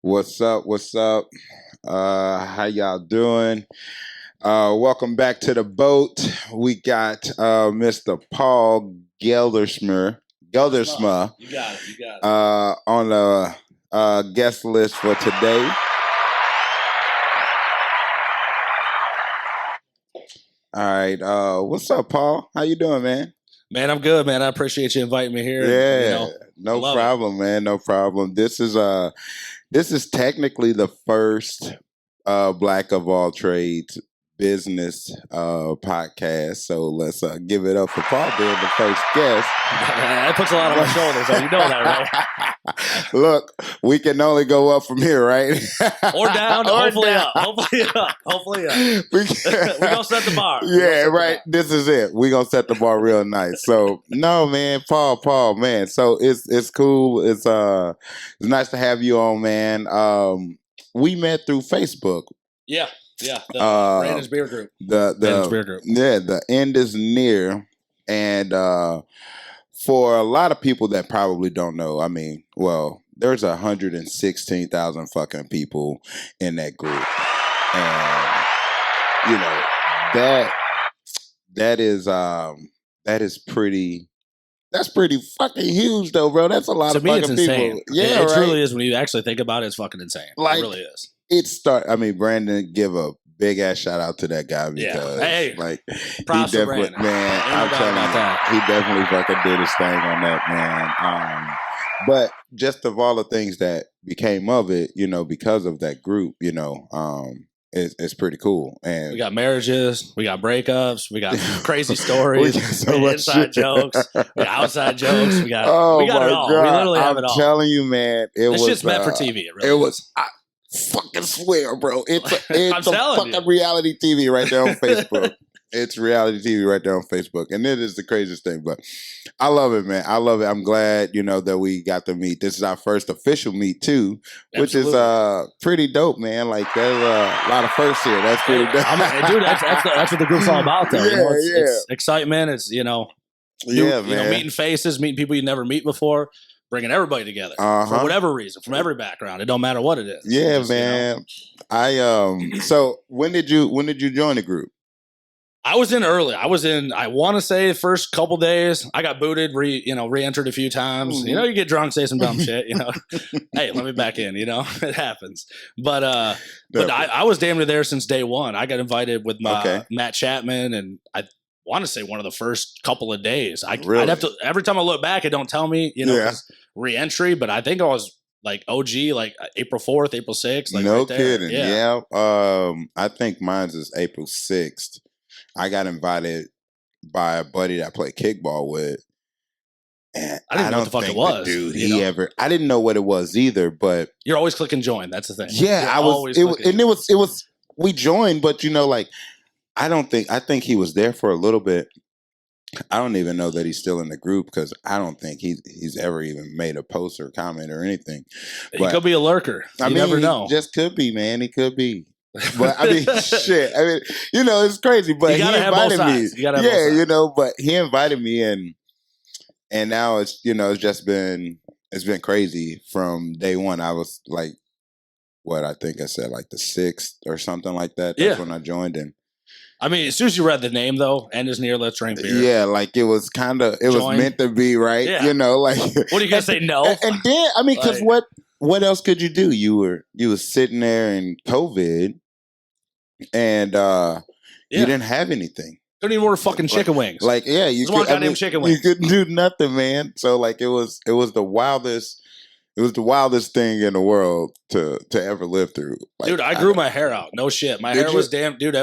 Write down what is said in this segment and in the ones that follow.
What's up? What's up? How y'all doing? Welcome back to the boat. We got Mr. Paul Geldersma You got it. on the guest list for today. All right. What's up, Paul? How you doing, man? Man, I'm good, man. I appreciate you inviting me here. Yeah, I no love problem, man. No problem. This is technically the first Black of All Trades business podcast. So let's give it up for Paul being the first guest. That puts a lot on my shoulders, though. You know that, right? Look, we can only go up from here, right? Or down. Or Hopefully down. up. Hopefully up. Hopefully up. We We're going to set the bar. Yeah, right. This is it. We're gonna set the bar real nice. So no, man, Paul, man. So it's cool. It's nice to have you on, man. We met through Facebook. Yeah. The Brandon's Beer Group. Brandon's Beer Group. Yeah, the end is near. And for a lot of people that probably don't know, I mean, well, there's 116,000 fucking people in that group. And you know, that's pretty fucking huge though, bro. That's a lot To of me, fucking it's insane. people. Yeah, it right. truly is. When you actually think about it, it's fucking insane. Like, it really is. Brandon, give a big ass shout out to that guy because like props he to definitely, Brandon. man, Ain't no I'm doubt telling about you, that. he definitely fucking did his thing on that, man. But just of all the things that became of it, you know, because of that group, you know, it's pretty cool. And We got marriages, we got breakups, we got crazy stories, We got so we much inside shit. jokes, we got outside jokes, we got it all. my We literally have I'm it all. telling you, man, This shit's meant for TV. It really It is. was. I fucking swear, bro. It's I'm a telling fucking you. reality TV right there on Facebook. It's reality TV right there on Facebook, and it is the craziest thing. But I love it, man. I love it. I'm glad, you know, that we got to meet. This is our first official meet too, which is pretty dope, man. Like there's a lot of firsts here. That's pretty dope. Dude, that's what the group's all about, though. Yeah, It's excitement. It's man. meeting faces, meeting people you never meet before, bringing everybody together for whatever reason, from every background. It don't matter what it is. Yeah, man. So when did you join the group? I was in early. I want to say the first couple days. I got booted, re-entered a few times. Mhm. You know, you get drunk, say some dumb shit, you know. Hey, let me back in, you know. It happens. But I was damn near there since day one. I got invited with Matt Chapman, and I want to say one of the first couple of days. I'd have to, every time I look back, it don't tell me, you know, re-entry, but I think I was like OG, like April 4th, April 6th. Like no right there. kidding. Yeah. I think mine's is April 6th. I got invited by a buddy that I played kickball with. And I didn't know what the fuck it was. Dude, I didn't know what it was either, but you're always clicking join. That's the thing. Yeah, we joined, but you know, like, I think he was there for a little bit. I don't even know that he's still in the group because I don't think he's ever even made a post or comment or anything. He could be a lurker. You never know. He just could be, man. He could be. But I mean, shit. I mean, you know, it's crazy. But he invited me. You know, but he invited me, and now it's been crazy from day one. I was like, I think I said like the 6th or something like that. That's when I joined in. I mean, as soon as you read the name, though, end is near, let's drink beer. Yeah, like it was was meant to be, right? Yeah. You know, like what are you gonna say? No. And then, I mean, because what else could you do? You were sitting there in COVID, and you didn't have anything. Couldn't even order fucking chicken wings. Like, yeah, you chicken wings. You couldn't do nothing, man. So like, it was the wildest. It was the wildest thing in the world to ever live through. Like, dude, I grew my hair out. No shit. My hair was damn... Dude,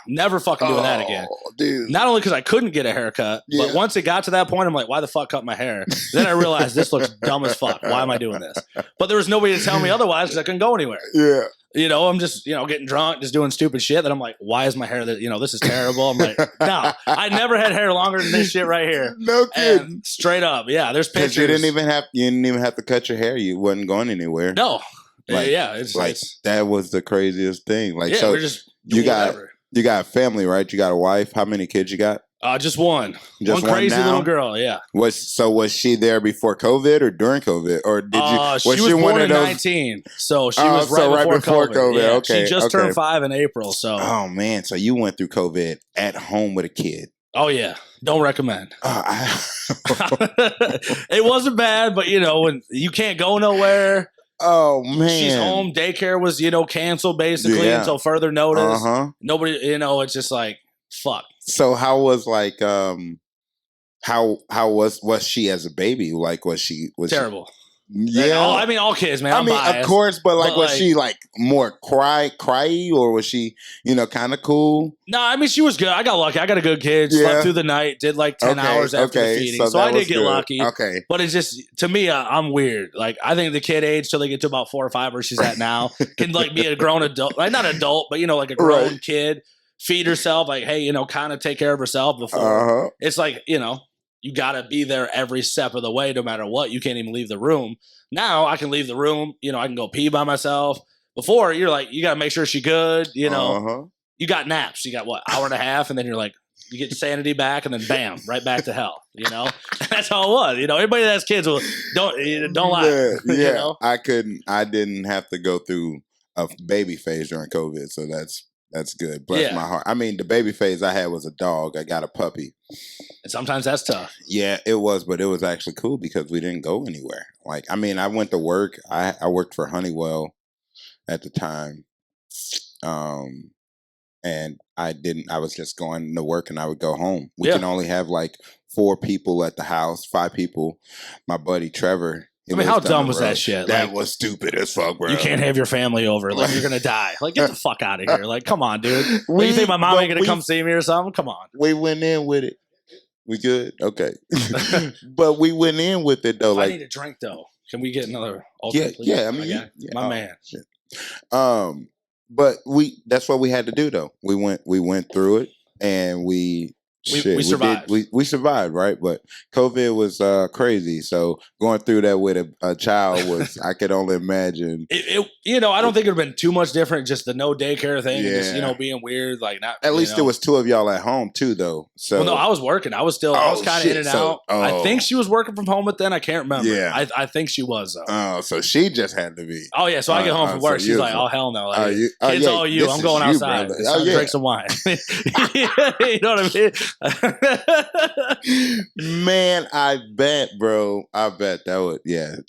never fucking doing that again. Dude. Not only because I couldn't get a haircut, but once it got to that point, I'm like, why the fuck cut my hair? Then I realized this looks dumb as fuck. Why am I doing this? But there was nobody to tell me otherwise because I couldn't go anywhere. Yeah. You know, I'm just, getting drunk, just doing stupid shit. Then I'm like, why is my hair that, this is terrible. I'm like, no, I never had hair longer than this shit right here. No kidding. And straight up. Yeah, there's pictures. You didn't even have to cut your hair. You wasn't going anywhere. No. Like, that was the craziest thing. Like, so we're just you got family, right? You got a wife. How many kids you got? Just one. Just one crazy little girl, yeah. Was she there before COVID or during COVID? Or did you she was born in 19. So she was right before COVID. Yeah, okay. She just turned 5 in April. So oh man, so you went through COVID at home with a kid. Oh yeah. Don't recommend. It wasn't bad, but when you can't go nowhere. Oh man, she's home. Daycare was canceled basically until further notice. Nobody, it's just like fuck. So how was how was she as a baby? Like was she terrible? Yeah, all kids, man. I'm biased, of course, but was she more cryy, or was she kind of cool? No, she was good. I got lucky. I got a good kid. Slept through the night. Did 10 hours after the feeding, so I did get lucky. Okay, but it's just to me, I'm weird. I think the kid age till they get to about 4 or 5, where she's at now, can be a grown adult, not adult, but a grown kid, feed herself, hey, kind of take care of herself before. It's you got to be there every step of the way, no matter what. You can't even leave the room. Now I can leave the room. I can go pee by myself. Before, you're you got to make sure she's good. You got naps. You got hour and a half, and then you're you get sanity back, and then bam, right back to hell. That's how it was. Everybody that has kids don't lie. Yeah, I didn't have to go through a baby phase during COVID, so that's good. Bless my heart. The baby phase I had was a dog. I got a puppy. And sometimes that's tough. Yeah, it was, but it was actually cool because we didn't go anywhere. I went to work. I worked for Honeywell at the time. And I was just going to work and I would go home. We can only have 4 people at the house, 5 people. My buddy Trevor. How dumb was that shit? That was stupid as fuck, bro. You can't have your family over. You're going to die. Get the fuck out of here. Come on, dude. You think my mom ain't going to come see me or something? Come on. We went in with it. We good? Okay. But we went in with it, though. I need a drink, though. Can we get another ultimate, please? Yeah, my man. Shit. But that's what we had to do, though. We went through it, and we survived. We survived, right? But COVID was crazy. So going through that with a child was, I could only imagine. I don't think it would have been too much different. Just the no daycare thing, and just being weird. Not at least there was 2 of y'all at home too, though. So no, I was working. I was kind of in and out. I think she was working from home, but then I can't remember. Yeah, I think she was though. Oh, so she just had to be. Oh yeah, so I get home from work. She's like, "Oh hell no, kids all you. I'm going outside. Drink some wine." You know what I mean? Man, I bet, bro. I bet that would,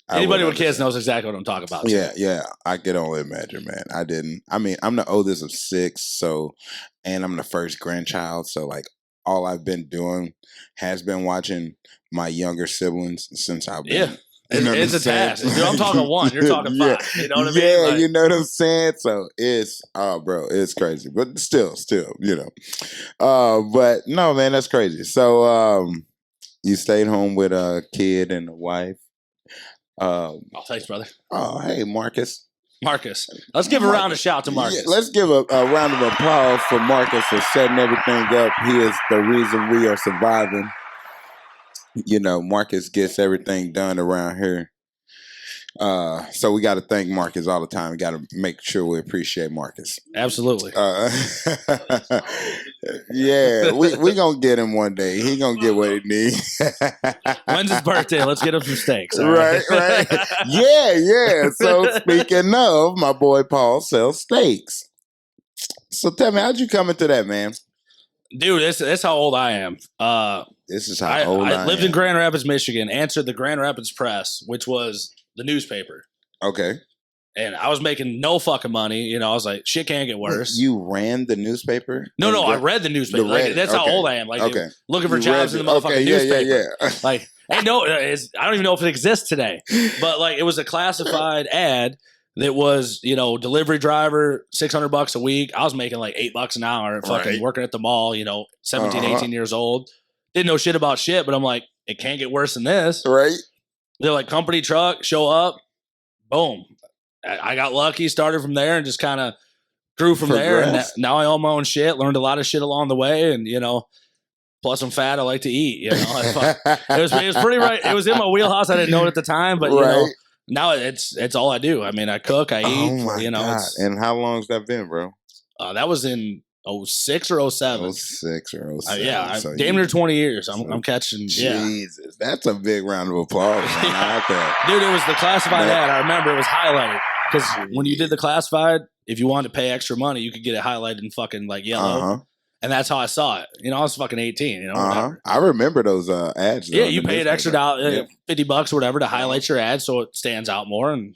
Anybody with kids knows exactly what I'm talking about. Yeah. I could only imagine, man. I'm the oldest of 6, and I'm the first grandchild. So, all I've been doing has been watching my younger siblings since I've been. Yeah. It's a task. Dude, I'm talking 1. You're talking 5. You know what I mean? Yeah, you know what I'm saying? So bro, it's crazy. But still, but no, man, that's crazy. So you stayed home with a kid and a wife. Thanks, brother. Oh, hey, Marcus. Let's give a round of shout to Marcus. Yeah, let's give a round of applause for Marcus for setting everything up. He is the reason we are surviving. Marcus gets everything done around here. So we got to thank Marcus all the time. We got to make sure we appreciate Marcus. Absolutely. Yeah, we going to get him one day. He going to get what he needs. When's his birthday? Let's get him some steaks. Right. Yeah. So speaking of, my boy Paul sells steaks. So tell me, how'd you come into that, man? Dude, that's how old I am. This is how old I am. I lived in Grand Rapids, Michigan, answered the Grand Rapids Press, which was the newspaper. Okay. And I was making no fucking money. I was like, shit can't get worse. You ran the newspaper? No, I read the newspaper. That's how old I am. Looking for jobs in the motherfucking newspaper. I don't even know if it exists today. But it was a classified ad that was, delivery driver, $600 a week. I was making $8 an hour, fucking working at the mall, 17, 18 years old. Didn't know shit about shit, but I'm like, it can't get worse than this. Right. They're like, company truck, show up, boom. I got lucky, started from there and just kind of grew from there. And now I own my own shit, learned a lot of shit along the way. And, plus I'm fat, I like to eat, It was pretty right. It was in my wheelhouse. I didn't know it at the time, but, now it's all I do. I cook, I eat, God. And how long's that been, bro? That was in 06 or 07. 06 or 07. Yeah, so damn near 20 years. I'm catching. Jesus, that's a big round of applause. Dude, it was the classified ad. I remember it was highlighted because when you did the classified, if you wanted to pay extra money, you could get it highlighted in fucking like yellow. And that's how I saw it. You know, I was fucking 18. You know, I remember those ads. Yeah, you paid extra $50 or whatever to highlight your ad so it stands out more. And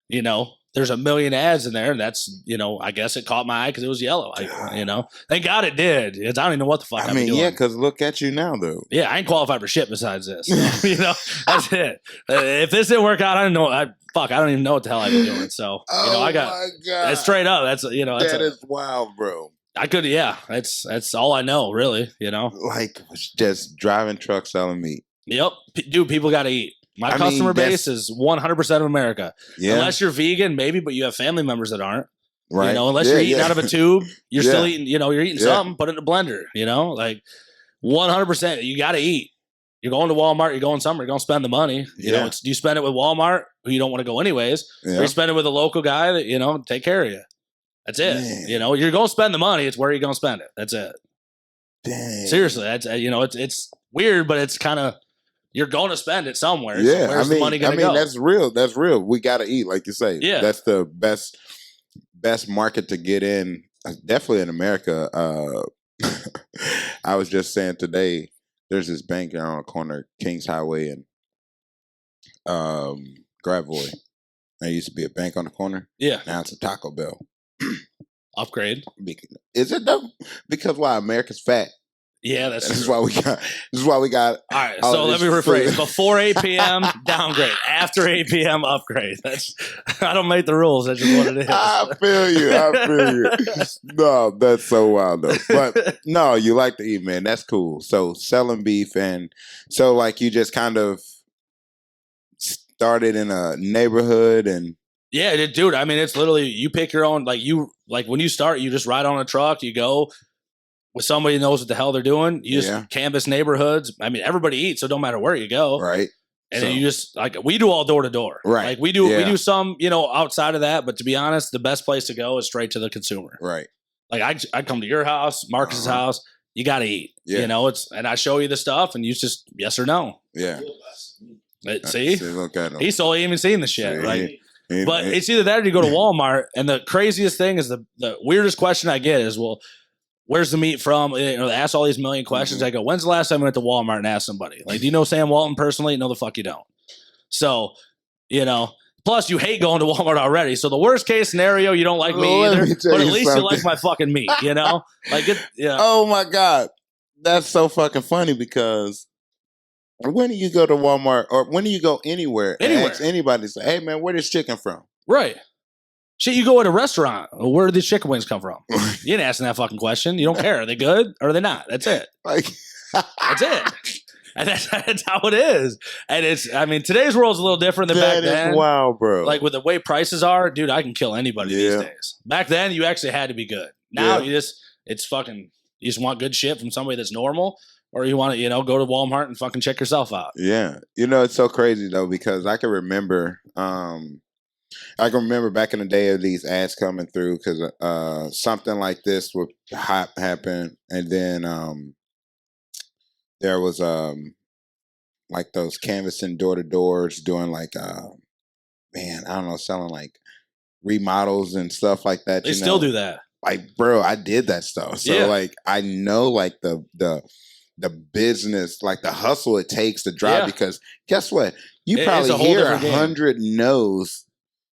you know, there's a million ads in there, and that's, you know, I guess it caught my eye because it was yellow. You know, thank God it did. I don't even know what the fuck. I mean, yeah, because look at you now, though. Yeah, I ain't qualified for shit besides this. So, you know, that's it. If this didn't work out, I don't know. I don't even know what the hell I'd be doing. So, you know, I got that's straight up. That's, you know, that is wild, bro. I could, yeah. That's all I know, really. You know, like just driving trucks selling meat. Yep, dude. People got to eat. My customer base is 100% of America. Yeah. Unless you're vegan, maybe, but you have family members that aren't. Right. You know, unless you're eating out of a tube, you're still eating. You know, you're eating something. Put it in a blender. You know, like 100%. You got to eat. You're going to Walmart. You're going somewhere. You're going to spend the money. You know, do you spend it with Walmart, who you don't want to go anyways, or you spend it with a local guy that, you know, take care of you. That's it. Man. You know, you're going to spend the money. It's where you're going to spend it. That's it. Dang. Seriously, that's, you know, it's weird, but it's kind of, you're going to spend it somewhere. Yeah, so where's the money going to go? That's real. That's real. We got to eat, like you say. Yeah, that's the best market to get in. Definitely in America. I was just saying today, there's this bank on the corner, Kings Highway and Gravois. There used to be a bank on the corner. Yeah, now it's a Taco Bell. Upgrade. Is it though? Because why? America's fat. Yeah, this is why we got. This is why we got. All right, so let me rephrase. Before 8 p.m., downgrade. After 8 p.m., upgrade. I don't make the rules. That's just what it is. I feel you. No, that's so wild though. But no, you like to eat, man. That's cool. So selling beef, and so like you just kind of started in a neighborhood, and yeah, dude. I mean, it's literally you pick your own. Like when you start, you just ride on a truck. You go. With somebody who knows what the hell they're doing, you just canvass neighborhoods. I mean, everybody eats, so don't matter where you go, right? And then you just like we do all door to door, right? Like we do some, you know, outside of that. But to be honest, the best place to go is straight to the consumer, right? Like I come to your house, Marcus's house. You got to eat, you know. And I show you the stuff, and you just yes or no, yeah. See, look at him. He's still even seen the shit, right? But it's either that or you go to Walmart, and the craziest thing is the weirdest question I get is, well, where's the meat from? You know, they ask all these million questions. I go, when's the last time I went to Walmart and asked somebody? Like, do you know Sam Walton personally? No, the fuck you don't. So, you know, plus you hate going to Walmart already. So the worst case scenario, you don't like me either, but at least you like my fucking meat, you know? Like, Oh my God. That's so fucking funny because when do you go to Walmart or when do you go anywhere and ask anybody, say, hey man, where this chicken from? Right. Shit, you go at a restaurant. Where do these chicken wings come from? You ain't asking that fucking question. You don't care. Are they good or are they not? That's it. That's it. And that's how it is. And I mean, today's world's a little different than back then. That is wild, bro. Like with the way prices are, dude, I can kill anybody these days. Back then, you actually had to be good. Now you just want good shit from somebody that's normal, or you want to, you know, go to Walmart and fucking check yourself out. Yeah. You know, it's so crazy though, because I can remember, back in the day of these ads coming through because something like this would happen, and then there was like those canvassing door to doors doing like man, I don't know, selling like remodels and stuff like that. They still do that. Like, bro, I did that stuff, so like I know like the business, like the hustle it takes to drive. Because guess what, you probably hear 100 no's.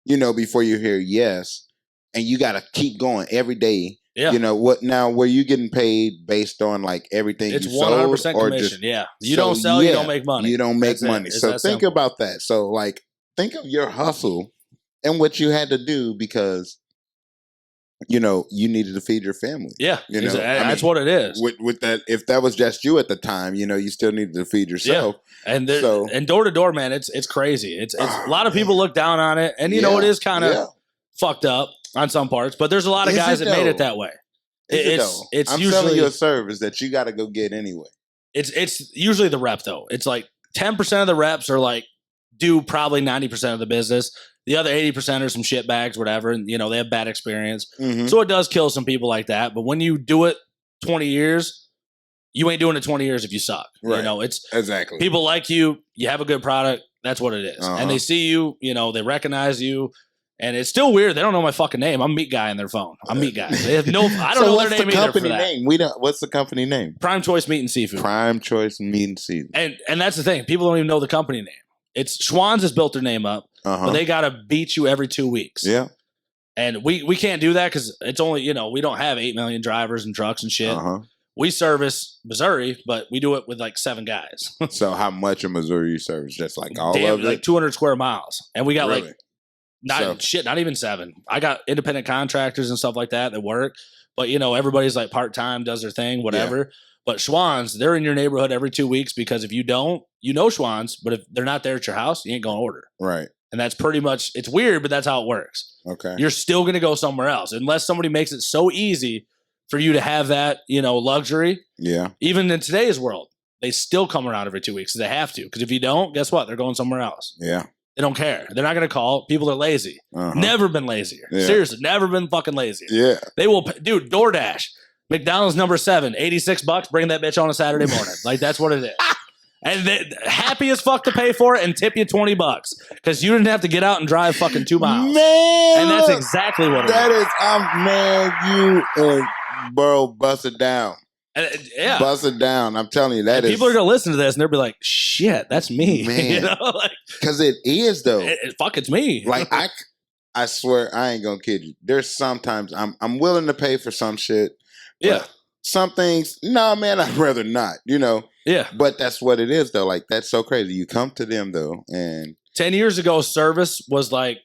You know, before you hear yes, and you got to keep going every day. Yeah. You know what? Now, were you getting paid based on like everything? It's 100% commission. Yeah. You don't sell, you don't make money. You don't make money. So think about that. So like, think of your hustle and what you had to do because, you know, you needed to feed your family. Yeah. You know, that's what it is. With that, if that was just you at the time, you know, you still needed to feed yourself. Yeah. And door to door, man, it's crazy. It's a lot of people look down on it, and you know it is kind of fucked up on some parts. But there's a lot of guys that made it that way. It's I'm usually selling you a service that you got to go get anyway. It's usually the rep though. It's like 10% of the reps are like do probably 90% of the business. The other 80% are some shit bags, whatever, and you know they have bad experience. So it does kill some people like that. But when you do it 20 years, you ain't doing it 20 years if you suck. Right. You know, it's exactly people like you. You have a good product. That's what it is. And they see you. You know, they recognize you. And it's still weird. They don't know my fucking name. I'm Meat Guy in their phone. I'm Meat Guy. They have no. I don't know their name either. For that. Name? What's the company name? Prime Choice Meat and Seafood. Prime Choice Meat and Seafood. And that's the thing. People don't even know the company name. It's Schwan's has built their name up, but they got to beat you every 2 weeks. Yeah. And we can't do that because it's only, you know, we don't have 8 million drivers and trucks and shit. We service Missouri, but we do it with like 7 guys. So how much of Missouri you service? Just like all of it? Like 200 square miles. And we got not even 7. I got independent contractors and stuff like that work. But, you know, everybody's like part-time, does their thing, whatever. Yeah. But Schwan's, they're in your neighborhood every 2 weeks because if you don't, you know Schwan's, but if they're not there at your house, you ain't going to order. Right. And that's pretty much, it's weird, but that's how it works. Okay. You're still going to go somewhere else unless somebody makes it so easy for you to have that, you know, luxury. Yeah. Even in today's world, they still come around every 2 weeks. They have to. Because if you don't, guess what? They're going somewhere else. Yeah. They don't care. They're not going to call. People are lazy. Never been lazier. Yeah. Seriously, never been fucking lazier. Yeah. They will, dude, DoorDash. McDonald's number 7, $86. Bring that bitch on a Saturday morning. Like, that's what it is. And they happy as fuck to pay for it and tip you $20 because you didn't have to get out and drive fucking 2 miles. Man, and that's exactly what it is. That is, man, you bro, bust it down. Yeah, bust it down. I'm telling you that and people are gonna listen to this and they'll be like, "Shit, that's me." Man, you know, because it is though. It's me. Like I swear, I ain't gonna kid you. There's sometimes I'm willing to pay for some shit. Yeah. Some things, nah, man, I'd rather not. You know. Yeah. But that's what it is though. Like that's so crazy. You come to them though, and 10 years ago, service was like,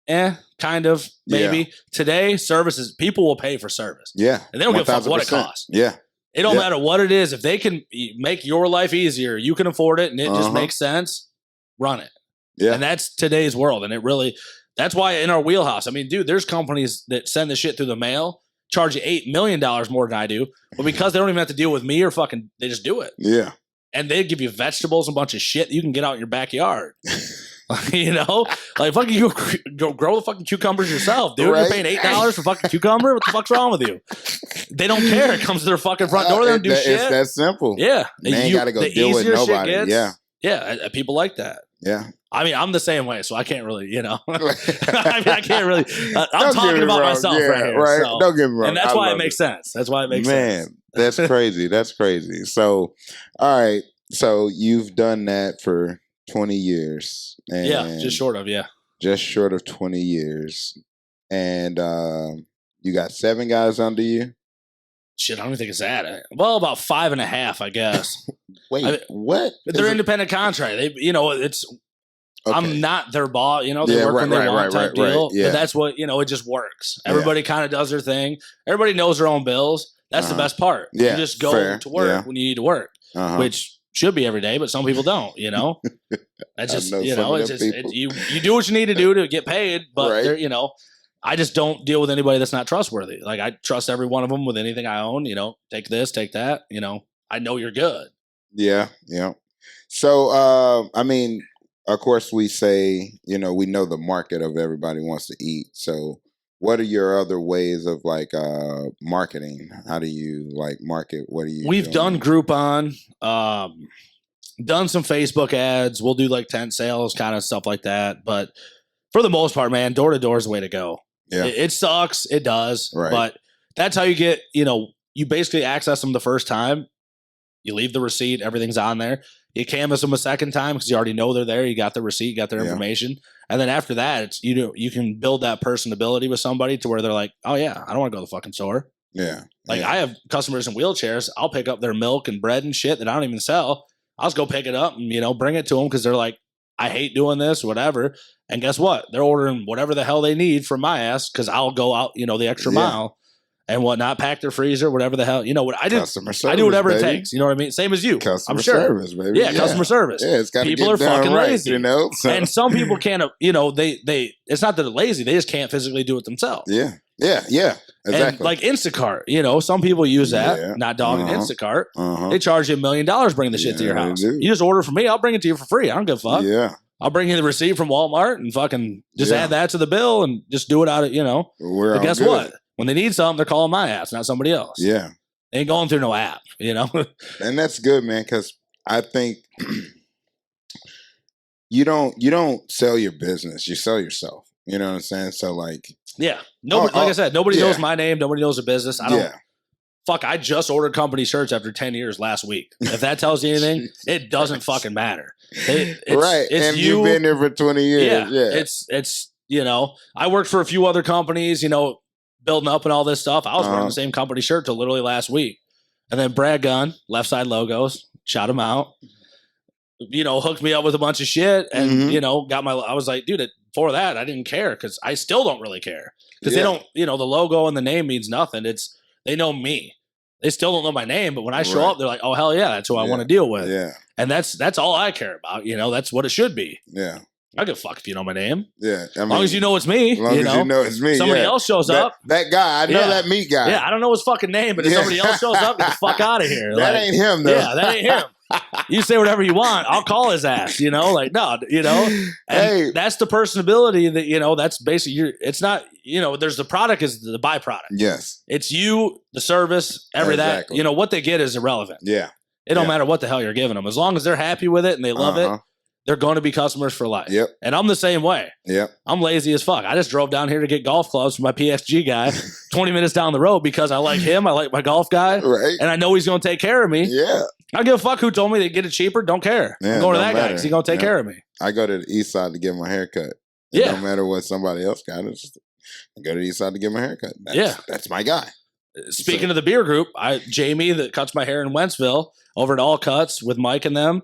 kind of, maybe. Yeah. Today, services, people will pay for service. Yeah. And they don't give a fuck what it costs. Yeah. It don't matter what it is. If they can make your life easier, you can afford it, and it just makes sense, run it. Yeah. And that's today's world. And it really, that's why in our wheelhouse, I mean, dude, there's companies that send the shit through the mail, charge you $8 million more than I do, but because they don't even have to deal with me or fucking, they just do it. Yeah. And they give you vegetables and a bunch of shit you can get out in your backyard. You know, like fucking you go grow the fucking cucumbers yourself, dude. Right? You're paying $8 for fucking cucumber. What the fuck's wrong with you? They don't care. It comes to their fucking front door. They don't do shit. It's that simple. Yeah, they ain't got to go deal with nobody. Yeah. People like that. Yeah. I mean, I'm the same way, so I can't really, you know. I mean, I can't really. I'm talking about myself right here. Right. So. Don't get me wrong. And that's why it makes sense. That's why it makes sense. Man, that's crazy. That's crazy. So, all right. So you've done that for 20 years. And yeah, just short of, yeah. Just short of 20 years. And you got 7 guys under you? Shit, I don't even think it's that. Well, about 5.5, I guess. Wait, what? They're independent contract. They, you know, it's... Okay. I'm not their boss, you know, they work when they want type deal. Yeah. But that's what, you know, it just works. Everybody kind of does their thing. Everybody knows their own bills. That's the best part. Yeah, you just go to work when you need to work, which should be every day, but some people don't, you know. That's just, you know, it's just, you do what you need to do to get paid, but, you know, I just don't deal with anybody that's not trustworthy. Like, I trust every one of them with anything I own, you know, take this, take that, you know, I know you're good. Yeah, yeah. So, I mean, of course, we say, you know, we know the market of everybody wants to eat. So what are your other ways of like marketing? How do you like market? What are you We've done Groupon, done some Facebook ads. We'll do like tent sales, kind of stuff like that. But for the most part, man, door to door is the way to go. Yeah. It sucks. It does. Right. But that's how you get, you know, you basically access them the first time. You leave the receipt. Everything's on there. You canvas them a second time because you already know they're there. You got the receipt, you got their information. And then after that, it's, you know, you can build that personability with somebody to where they're like, oh yeah, I don't want to go to the fucking store. Yeah. Like I have customers in wheelchairs. I'll pick up their milk and bread and shit that I don't even sell. I'll just go pick it up and, you know, bring it to them because they're like, I hate doing this, whatever. And guess what? They're ordering whatever the hell they need from my ass because I'll go out, you know, the extra mile and whatnot, pack their freezer, whatever the hell, you know what I do. I do whatever it takes. You know what I mean? Same as you. Customer service, baby. Yeah, customer service. Yeah, it's got people are fucking right, lazy, you know. So. And some people can't. You know, they. It's not that they're lazy; they just can't physically do it themselves. Yeah. Exactly. And like Instacart, you know, some people use that. Yeah. Not dogging Instacart. They charge you $1 million bringing the shit to your house. You just order from me, I'll bring it to you for free. I don't give a fuck. Yeah. I'll bring you the receipt from Walmart and fucking just add that to the bill and just do it out of, but guess what? When they need something, they're calling my ass, not somebody else. Yeah. They ain't going through no app, And that's good, man, because I think you don't sell your business, you sell yourself. You know what I'm saying? So like, nobody, like I said, nobody knows my name. Nobody knows the business. I don't. Fuck, I just ordered company shirts after 10 years last week. If that tells you anything, it doesn't fucking matter. It's and you've been there for 20 years. Yeah. It's I worked for a few other companies, building up and all this stuff. I was wearing the same company shirt till literally last week. And then Brad Gunn, Left Side Logos, shout him out. Hooked me up with a bunch of shit and, I was like, dude, for that, I didn't care because I still don't really care. Because they don't, the logo and the name means nothing. They know me. They still don't know my name, but when I show up, they're like, oh, hell yeah, that's who I want to deal with. Yeah. And that's all I care about. That's what it should be. Yeah. I give a fuck if you know my name. Yeah. As long as you know it's me. As long as you know it's me. Somebody else shows up. That guy, I know that meat guy. Yeah, I don't know his fucking name, but if somebody else shows up, get the fuck out of here. That ain't him, though. Yeah, that ain't him. You say whatever you want. I'll call his ass, And that's the personability that, that's basically it's not, there's the product is the byproduct. Yes. It's you, the service, that, what they get is irrelevant. Yeah. It don't matter what the hell you're giving them. As long as they're happy with it and they love it, they're going to be customers for life. Yep. And I'm the same way. Yep. I'm lazy as fuck. I just drove down here to get golf clubs for my PSG guy 20 minutes down the road because I like him. I like my golf guy. Right. And I know he's going to take care of me. Yeah. I don't give a fuck who told me to get it cheaper. Don't care. Yeah, I'm going to that guy because he's going to take care of me. I go to the east side to get my haircut. No matter what somebody else got, I go to the east side to get my haircut. That's my guy. Speaking of the beer group, Jamie that cuts my hair in Wentzville over at All Cuts with Mike and them.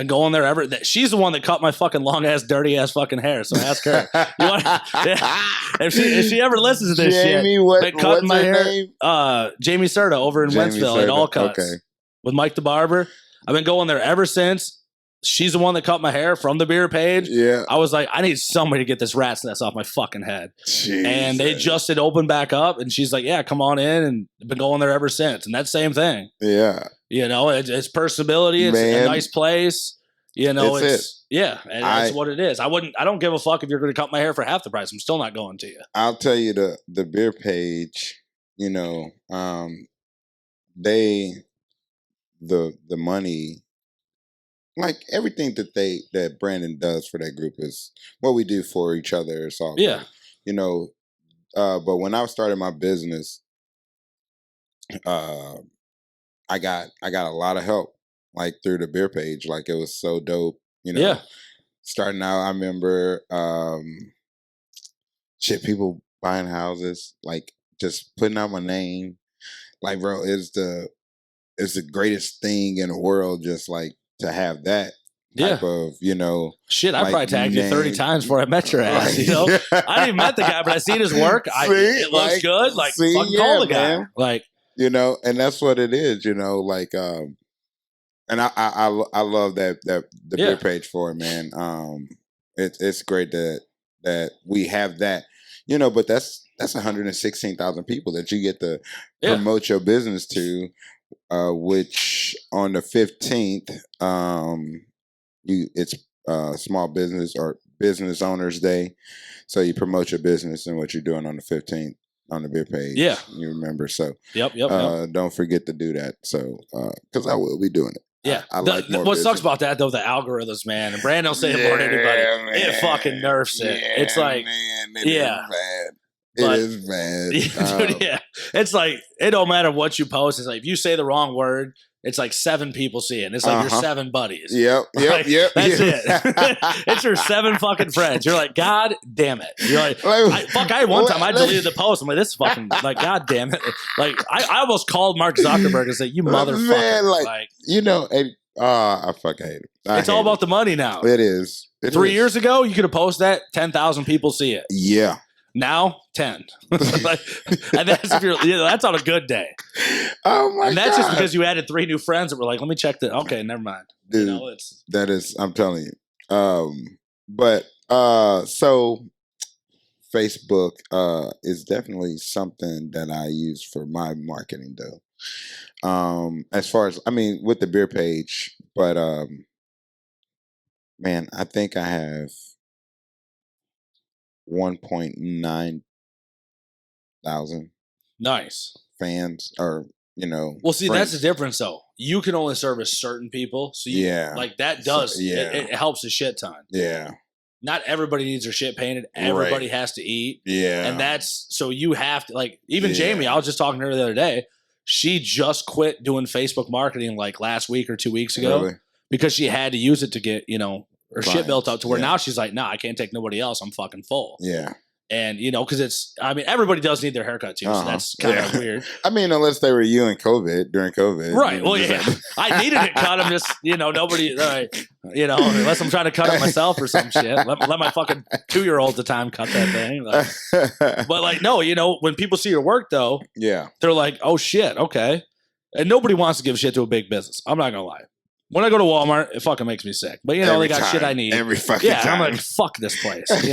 And going there she's the one that cut my fucking long ass, dirty ass fucking hair. So ask her. If she ever listens to this Jamie, shit, what's my hair? Name? Jamie Serta over in Wentzville at All Cuts with Mike the barber. I've been going there ever since. She's the one that cut my hair from the beer page. Yeah, I was like, I need somebody to get this rat's nest off my fucking head. Jesus. And they just had opened back up, and she's like, yeah, come on in, and I've been going there ever since. And that same thing. Yeah. It's personability. It's a nice place. And that's what it is. I don't give a fuck if you're going to cut my hair for half the price. I'm still not going to you. I'll tell you the beer page, the money, like everything that Brandon does for that group is what we do for each other. It's all good. But when I started my business, I got a lot of help, like through the beer page. Like it was so dope, Starting out, I remember people buying houses, like just putting out my name. Like, bro, it's the greatest thing in the world, just like to have that type of, Shit, I probably tagged you 30 times before I met your ass, I didn't even met the guy, but I seen his work. It looks good. Like, fucking call the guy. Man. Like, and that's what it is, like, and I love the beer page for it, man. It's great that we have that, but that's 116,000 people that you get to promote your business to, which on the 15th, it's Small Business or Business Owners Day. So you promote your business and what you're doing on the 15th on the beer page. Yeah. You remember. So yep. Don't forget to do that. So because I will be doing it. Yeah. I like more what business. Sucks about that though, the algorithms, man. And Brandon will say it more than anybody. Man. It fucking nerfs it. Yeah, it's like it is bad. It is bad. Dude, it's like it don't matter what you post. It's like if you say the wrong word, it's like 7 people see it. And it's like your 7 buddies. Yep. That's it. It's your 7 fucking friends. You're like, God damn it. You're like, I had one time I deleted the post. I'm like, this fucking like, God damn it. Like I almost called Mark Zuckerberg and said, you motherfucker. Man, I fucking hate it. It's all about the money now. It is. 3 years ago, you could have posted that, 10,000 people see it. Yeah. Now 10, and that's that's on a good day. Oh my god! And that's just because you added 3 new friends that were like, "Let me check the." Okay, never mind. Dude, that is. I'm telling you. But so Facebook is definitely something that I use for my marketing, though. As far as with the beer page, but Man, I think I have 1.9 thousand. Nice. Fans or, Well, see, friends. That's the difference though. You can only service certain people. So like that does, it helps a shit ton. Yeah. Not everybody needs their shit painted. Everybody has to eat. Yeah. And so you have to, like, even Jamie, I was just talking to her the other day. She just quit doing Facebook marketing like last week or 2 weeks ago because she had to use it to get, her shit built up to where now she's like, I can't take nobody else. I'm fucking full. Yeah. And, because everybody does need their haircut too. So that's kind of weird. I mean, unless they were you in during COVID. Right. Well, yeah. I needed it cut. I'm just, nobody, unless I'm trying to cut it myself or some shit. Let my fucking 2-year-old at the time cut that thing. But no, when people see your work though, they're like, oh shit, okay. And nobody wants to give shit to a big business. I'm not going to lie. When I go to Walmart, it fucking makes me sick. But, they got shit I need. Every fucking time. I'm like, fuck this place. I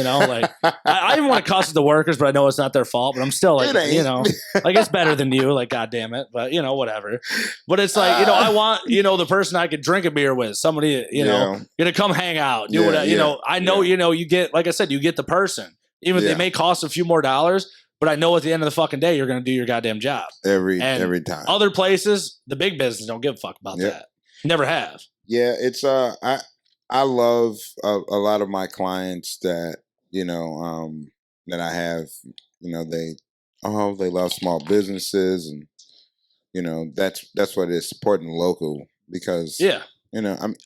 even want to cuss at the workers, but I know it's not their fault. But I'm still like, it's better than you. Like, God damn it. But, whatever. But it's like, I want, the person I could drink a beer with. Somebody, going to come hang out. Do whatever. I know, you get, like I said, you get the person. Even if they may cost a few more dollars. But I know at the end of the fucking day, you're going to do your goddamn job. Every time. Other places, the big business don't give a fuck about that. Never have. Yeah, it's I love a lot of my clients that that I have. They love small businesses, and that's what it is, supporting local because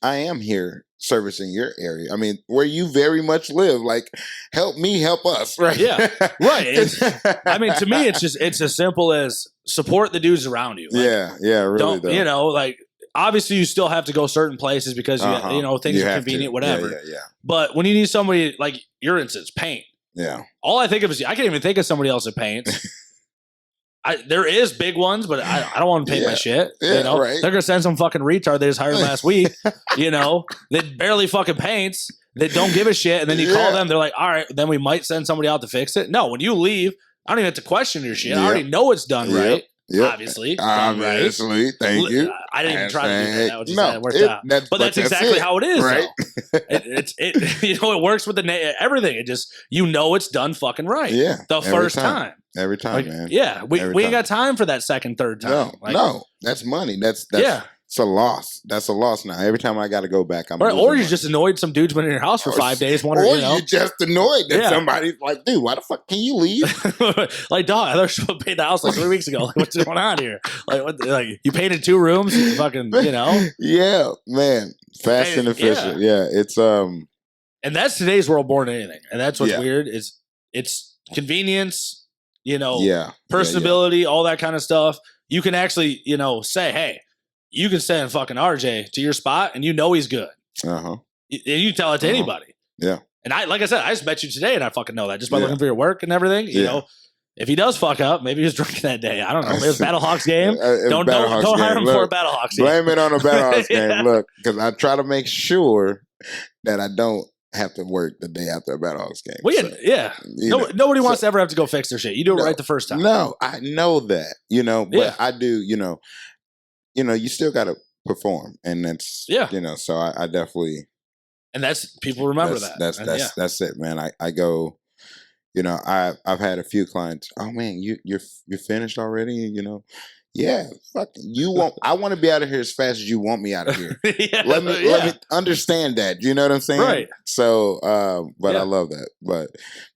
I am here servicing your area. I mean, where you very much live. Like, help me, help us. Right? Yeah, right. To me, it's as simple as support the dudes around you. Like, really. Don't, obviously, you still have to go certain places because things are convenient, whatever. Yeah. But when you need somebody, like your instance, paint. Yeah. All I think of is I can't even think of somebody else that paints. There is big ones, but I don't want to paint my shit. Yeah, right. They're gonna send some fucking retard they just hired last week. That barely fucking paints. They don't give a shit, and then you call them. They're like, all right, then we might send somebody out to fix it. No, when you leave, I don't even have to question your shit. I already know it's done right. Yep. Obviously, right. Thank you. I didn't even try to do that. It worked out. But that's exactly how it is, right? It works with everything. It just it's done fucking right. Yeah, the first time. Every time, man. Yeah, we ain't got time for that second, third time. No, that's money. That's it's a loss. That's a loss now. Every time I got to go back, I'm or you're just annoyed some dude's been in your house for 5 days. Wondering, you're just annoyed that somebody's like, dude, why the fuck can you leave? Like, dog, I thought you paid the house like 3 weeks ago. Like, what's going on here? Like you painted 2 rooms, fucking, Yeah, man, fast and efficient. Yeah, it's and that's today's world more than anything. And that's what's weird is it's convenience, personability, all that kind of stuff. You can actually, say, hey. You can send fucking RJ to your spot and he's good. And you tell it to anybody. Yeah. And like I said, I just met you today and I fucking know that just by looking for your work and everything. You know, if he does fuck up, maybe he was drinking that day. I don't know. It was Battlehawks game. Don't hire him for a Battlehawks game. Blame it on a Battlehawks game. Look, because I try to make sure that I don't have to work the day after a Battlehawks game. Well, nobody wants to ever have to go fix their shit. You do it right the first time. No, I know that, but I do, you still got to perform, and that's so I definitely, and that's people remember that. That's it, man. I go, I've had a few clients. Oh man, you're finished already, Yeah, fuck you want. I want to be out of here as fast as you want me out of here. Let me understand that. You know what I'm saying? Right. So, but I love that. But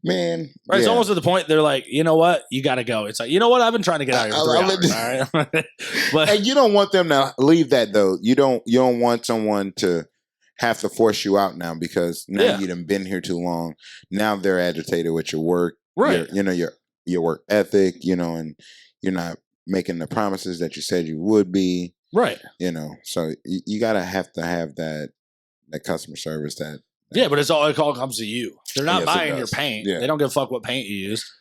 man, right. It's almost to the point they're like, you know what, you got to go. It's like, you know what, I've been trying to get out of here for 3 hours. All right. But and you don't want them to leave that though. You don't want someone to have to force you out now because now you done been here too long. Now they're agitated with your work, right? Your work ethic, and you're not making the promises that you said you would be, right? So you gotta have that customer service. That but it all comes to you. They're not buying your paint. Yeah. They don't give a fuck what paint you use.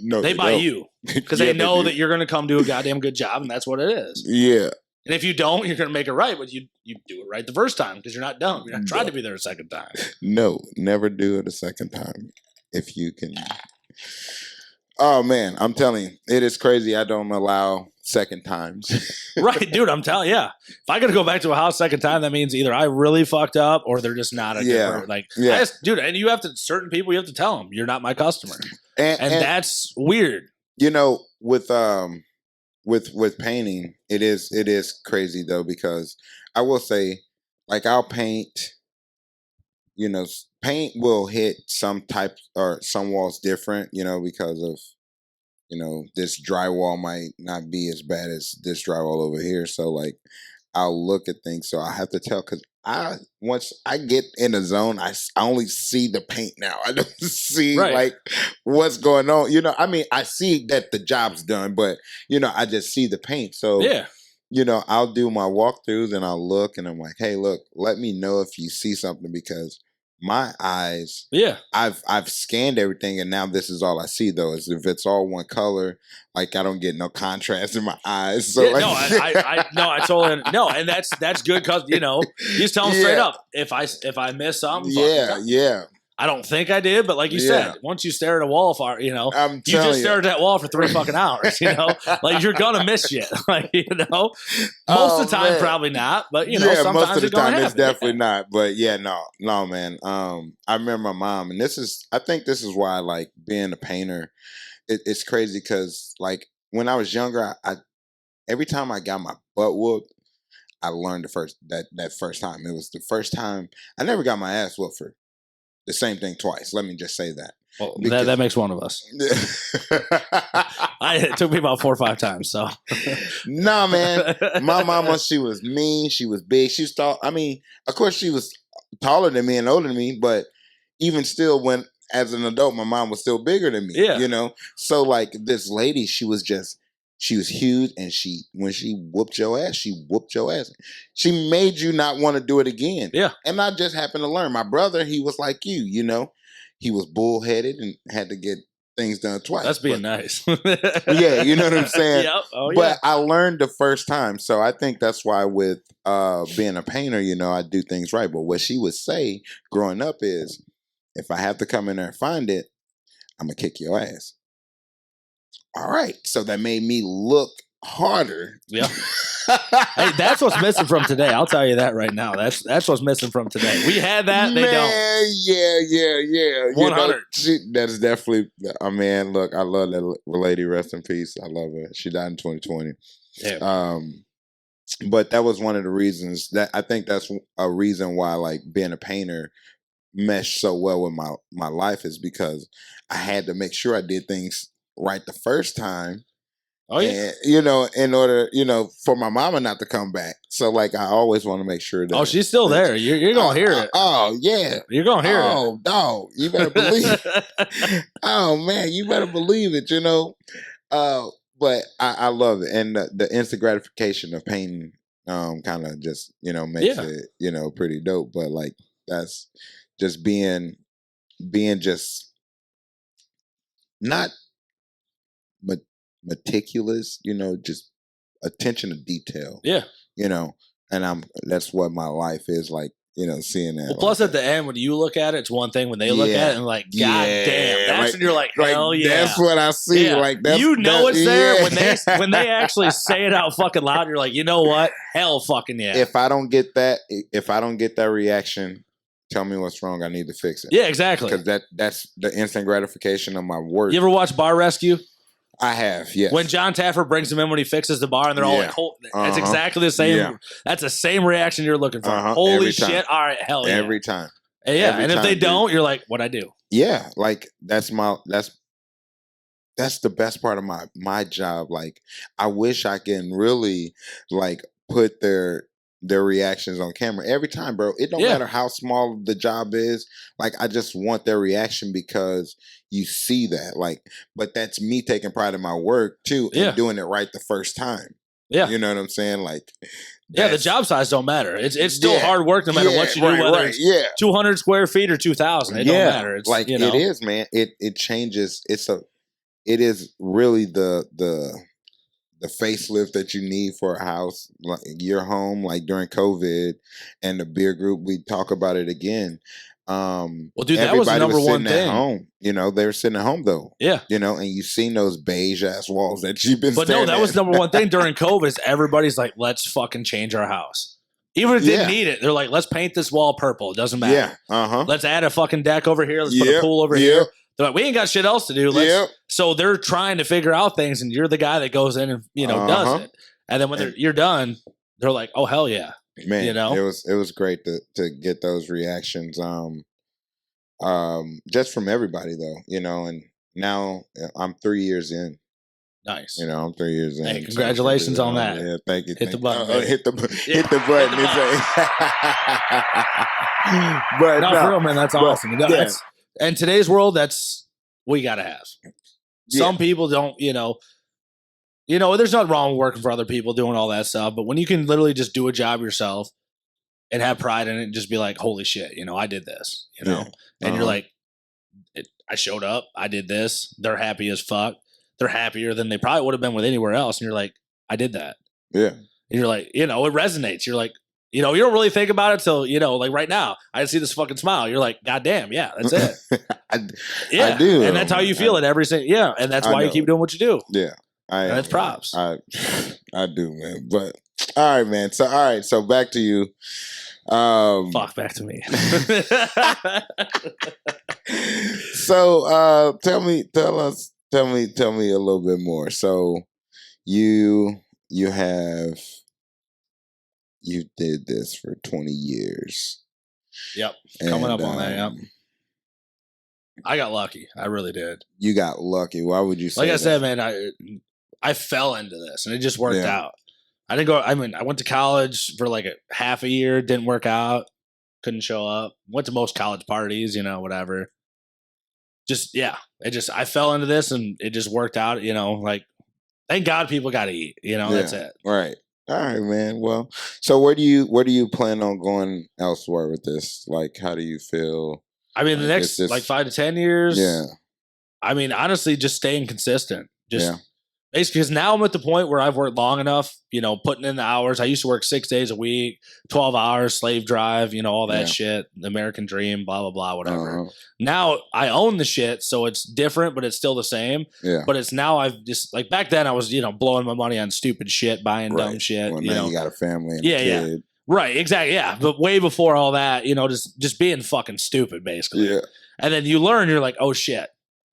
No, they buy you because they know that you're gonna come do a goddamn good job, and that's what it is. Yeah. And if you don't, you're gonna make it right, but you do it right the first time because you're not dumb. You're not trying to be there a second time. No, never do it a second time if you can. Oh man, I'm telling you, it is crazy. I don't allow second times. Right, dude. I'm telling you. Yeah. If I got to go back to a house second time, that means either I really fucked up or they're just not a good person. Dude, and you have to, certain people, you have to tell them, you're not my customer. And that's weird. You know, with painting, it is crazy though, because I will say, like, I'll paint, you know, paint will hit some type or some walls different, you know, because of, you know, this drywall might not be as bad as this drywall over here. So like, I'll look at things. So I have to tell, because once I get in a zone, I only see the paint now. I don't see like what's going on. You know, I mean, I see that the job's done, but you know, I just see the paint. So you know, I'll do my walkthroughs and I'll look and I'm like, hey, look, let me know if you see something, because my eyes, I've scanned everything, and now this is all I see though. Is if it's all one color, like I don't get no contrast in my eyes. So like, I totally no, and that's good, because you know, you just tell them straight up. If I miss something, I don't think I did, but like you said, once you stare at a wall, you know, you just stare at that wall for 3 fucking hours, you know, like you're gonna miss shit, like, you know, most of the time probably not, but you know, sometimes most of the time it's definitely not, but no, man. I remember my mom, and I think this is why I like being a painter. It's crazy because like when I was younger, every time I got my butt whooped, I learned that first time. It was the first time I never got my ass whooped for the same thing twice. Let me just say that. Well, that makes one of us. It took me about 4 or 5 times. So, nah, man. My mama, she was mean. She was big. She was tall. I mean, of course, she was taller than me and older than me. But even still, when as an adult, my mom was still bigger than me. Yeah. You know. So like this lady, she was huge, and when she whooped your ass, she whooped your ass. She made you not want to do it again. Yeah. And I just happened to learn. My brother, he was like you know. He was bullheaded and had to get things done twice. That's being nice. Yeah, you know what I'm saying? Yep. Oh, but I learned the first time. So I think that's why with being a painter, you know, I do things right. But what she would say growing up is, if I have to come in there and find it, I'm going to kick your ass. All right. So that made me look harder. Yeah. Hey, that's what's missing from today. I'll tell you that right now. That's what's missing from today. We had that, they don't. Yeah. 100. You know, that's definitely. Man, look, I love that lady. Rest in peace. I love her. She died in 2020. Yeah. But that was one of the reasons that I think that's a reason why, like, being a painter meshed so well with my life, is because I had to make sure I did things right the first time. Oh yeah. And, you know, in order, you know, for my mama not to come back. So like, I always want to make sure that. Oh, she's still there. You're gonna hear it. Oh yeah. You're gonna hear it. Oh dog, you better believe it. Oh man, you better believe it. You know, but I love it, and the instant gratification of painting, kind of just, you know, makes it, you know, pretty dope. But like, that's just being just not meticulous, you know, just attention to detail. Yeah. You know, and that's what my life is like, you know, seeing that. Well, plus at the end, when you look at it, it's one thing. When they look at it, and like, God damn, that's when you're like, hell yeah. That's what I see. Yeah. Like, that's, you know, it's there when they actually say it out fucking loud. You're like, you know what? Hell fucking yeah. If I don't get that reaction, tell me what's wrong. I need to fix it. Yeah, exactly. Because that's the instant gratification of my work. You ever watch Bar Rescue? I have, yes. When John Taffer brings them in when he fixes the bar, and they're all like, that's exactly the same. Yeah. That's the same reaction you're looking for. Holy shit. All right, hell yeah. Every time. Yeah, and if they don't, you're like, what'd I do? Yeah, like that's the best part of my job. Like, I wish I can really like put their reactions on camera every time, bro. It don't matter how small the job is. Like, I just want their reaction, because you see that, like, but that's me taking pride in my work too, and doing it right the first time. Yeah. You know what I'm saying? Like, the job size don't matter. It's still hard work no matter what you do, whether it's 200 square feet or 2,000. It don't matter. It's like, you know. It is, man. It changes. It is really the facelift that you need for a house, like your home, like during COVID and the beer group, we talk about it again. Well, dude, that was the number one thing. At home. You know, they were sitting at home though. Yeah. You know, and you've seen those beige ass walls that you've been. But no, that was number one thing during COVID. Is everybody's like, let's fucking change our house. Even if they didn't need it, they're like, let's paint this wall purple. It doesn't matter. Yeah. Let's add a fucking deck over here. Let's put a pool over here. They're like, we ain't got shit else to do. So they're trying to figure out things, and you're the guy that goes in and does it. And then when you're done, they're like, oh hell yeah, man. You know, it was great to get those reactions. Just from everybody though, you know. And now I'm 3 years in. Nice. You know, I'm 3 years in. Hey, congratulations on that. Yeah, thank you. Hit the button. Hit the button. But no, for real, man, that's awesome. That's, in today's world, that's what you got to have. Some people don't, there's nothing wrong with working for other people, doing all that stuff. But when you can literally just do a job yourself and have pride in it and just be like, holy shit, I did this, and you're like, I showed up, I did this. They're happy as fuck. They're happier than they probably would have been with anywhere else. And you're like, I did that. Yeah. And you're like, it resonates. You're like, you don't really think about it till, like right now, I see this fucking smile. You're like, God damn, yeah, that's it. I do. And that's how you feel it every single, and that's why you keep doing what you do. Yeah. And that's props. I do, man. But all right, man. So back to you. Fuck, back to me. So tell me a little bit more. So you did this for 20 years. Yep. Coming up on that, yep. I got lucky. I really did. You got lucky. Why would you say like I said, man, I fell into this and it just worked out. I went to college for like a half a year, didn't work out, couldn't show up. Went to most college parties, whatever. I fell into this and it just worked out, like, thank God people got to eat, that's it. Right. All right, man. Well, so where do you plan on going elsewhere with this? Like, how do you feel? I mean, the next 5 to 10 years. Yeah. I mean, honestly, just staying consistent. Basically, because now I'm at the point where I've worked long enough, putting in the hours. I used to work 6 days a week, 12 hours, slave drive, all that shit, the American dream, blah, blah, blah, whatever. Now I own the shit, so it's different, but it's still the same. Yeah. But it's now I've just, like, back then I was, blowing my money on stupid shit, buying dumb shit. Well, now you got a family and a kid. Yeah. Right, exactly, yeah. But way before all that, just being fucking stupid, basically. Yeah. And then you learn, you're like, oh shit.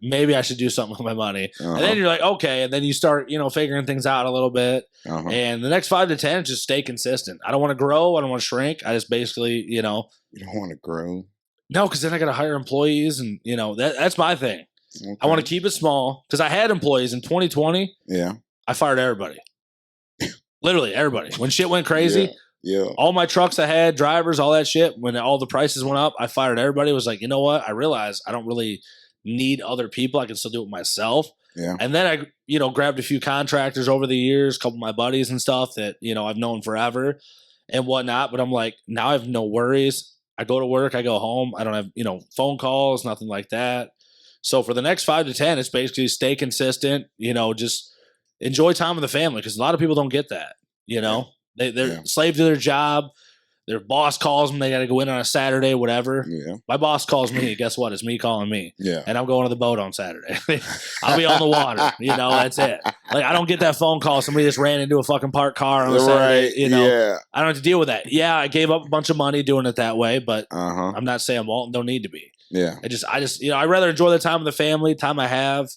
Maybe I should do something with my money. And then you're like, okay. And then you start, figuring things out a little bit. And the next 5 to 10 is just stay consistent. I don't want to grow. I don't want to shrink. I just basically, You don't want to grow? No, because then I got to hire employees. And, that's my thing. Okay. I want to keep it small. Because I had employees in 2020. Yeah. I fired everybody. Literally everybody. When shit went crazy. Yeah. All my trucks I had, drivers, all that shit. When all the prices went up, I fired everybody. It was like, you know what? I realized I don't really need other people. I can still do it myself. Yeah. And then I, grabbed a few contractors over the years, a couple of my buddies and stuff that, I've known forever and whatnot. But I'm like, now I have no worries. I go to work, I go home. I don't have, phone calls, nothing like that. So for the next 5 to 10, it's basically stay consistent, just enjoy time with the family. Cause a lot of people don't get that, they're slave to their job. Their boss calls them. They got to go in on a Saturday, whatever. Yeah. My boss calls me. Guess what? It's me calling me. Yeah. And I'm going to the boat on Saturday. I'll be on the water. That's it. Like, I don't get that phone call. Somebody just ran into a fucking parked car on a Saturday. Yeah. I don't have to deal with that. Yeah, I gave up a bunch of money doing it that way, but I'm not saying won't and don't need to be. Yeah. I just, I'd rather enjoy the time with the family, time I have,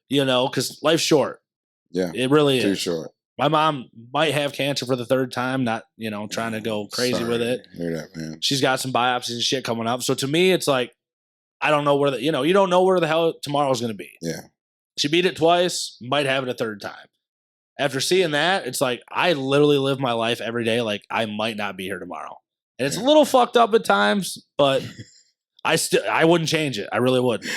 because life's short. Yeah. It really is. Too short. My mom might have cancer for the third time, not, trying to go crazy with it. Hear that, man. She's got some biopsies and shit coming up. So to me, it's like, I don't know where you don't know where the hell tomorrow's going to be. Yeah. She beat it twice, might have it a third time. After seeing that, it's like, I literally live my life every day like I might not be here tomorrow. And it's a little fucked up at times, but I wouldn't change it. I really wouldn't.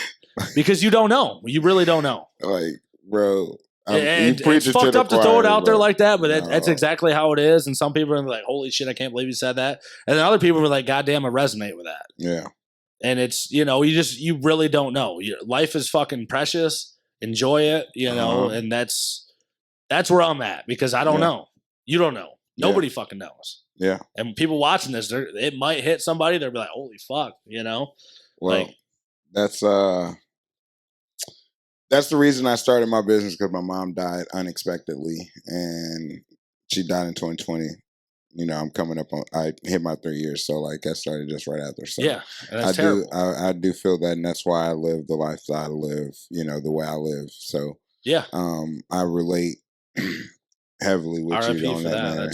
Because you don't know. You really don't know. Like, bro. And it's fucked up to throw it out there like that, but that's exactly how it is. And some people are like, holy shit, I can't believe you said that. And then other people are like, God damn, I resonate with that. Yeah. And it's, you really don't know. Life is fucking precious. Enjoy it, and that's where I'm at because I don't know. You don't know. Nobody fucking knows. Yeah. And people watching this, it might hit somebody. They'll be like, "Holy fuck," you know. Well, like, that's the reason I started my business, because my mom died unexpectedly, and she died in 2020. You know, I'm coming up on, I hit my 3 years, so like I started just right after. So yeah, that's terrible. I do feel that, and that's why I live the lifestyle I live. You know, the way I live. So yeah, I relate heavily with RIP you on that matter.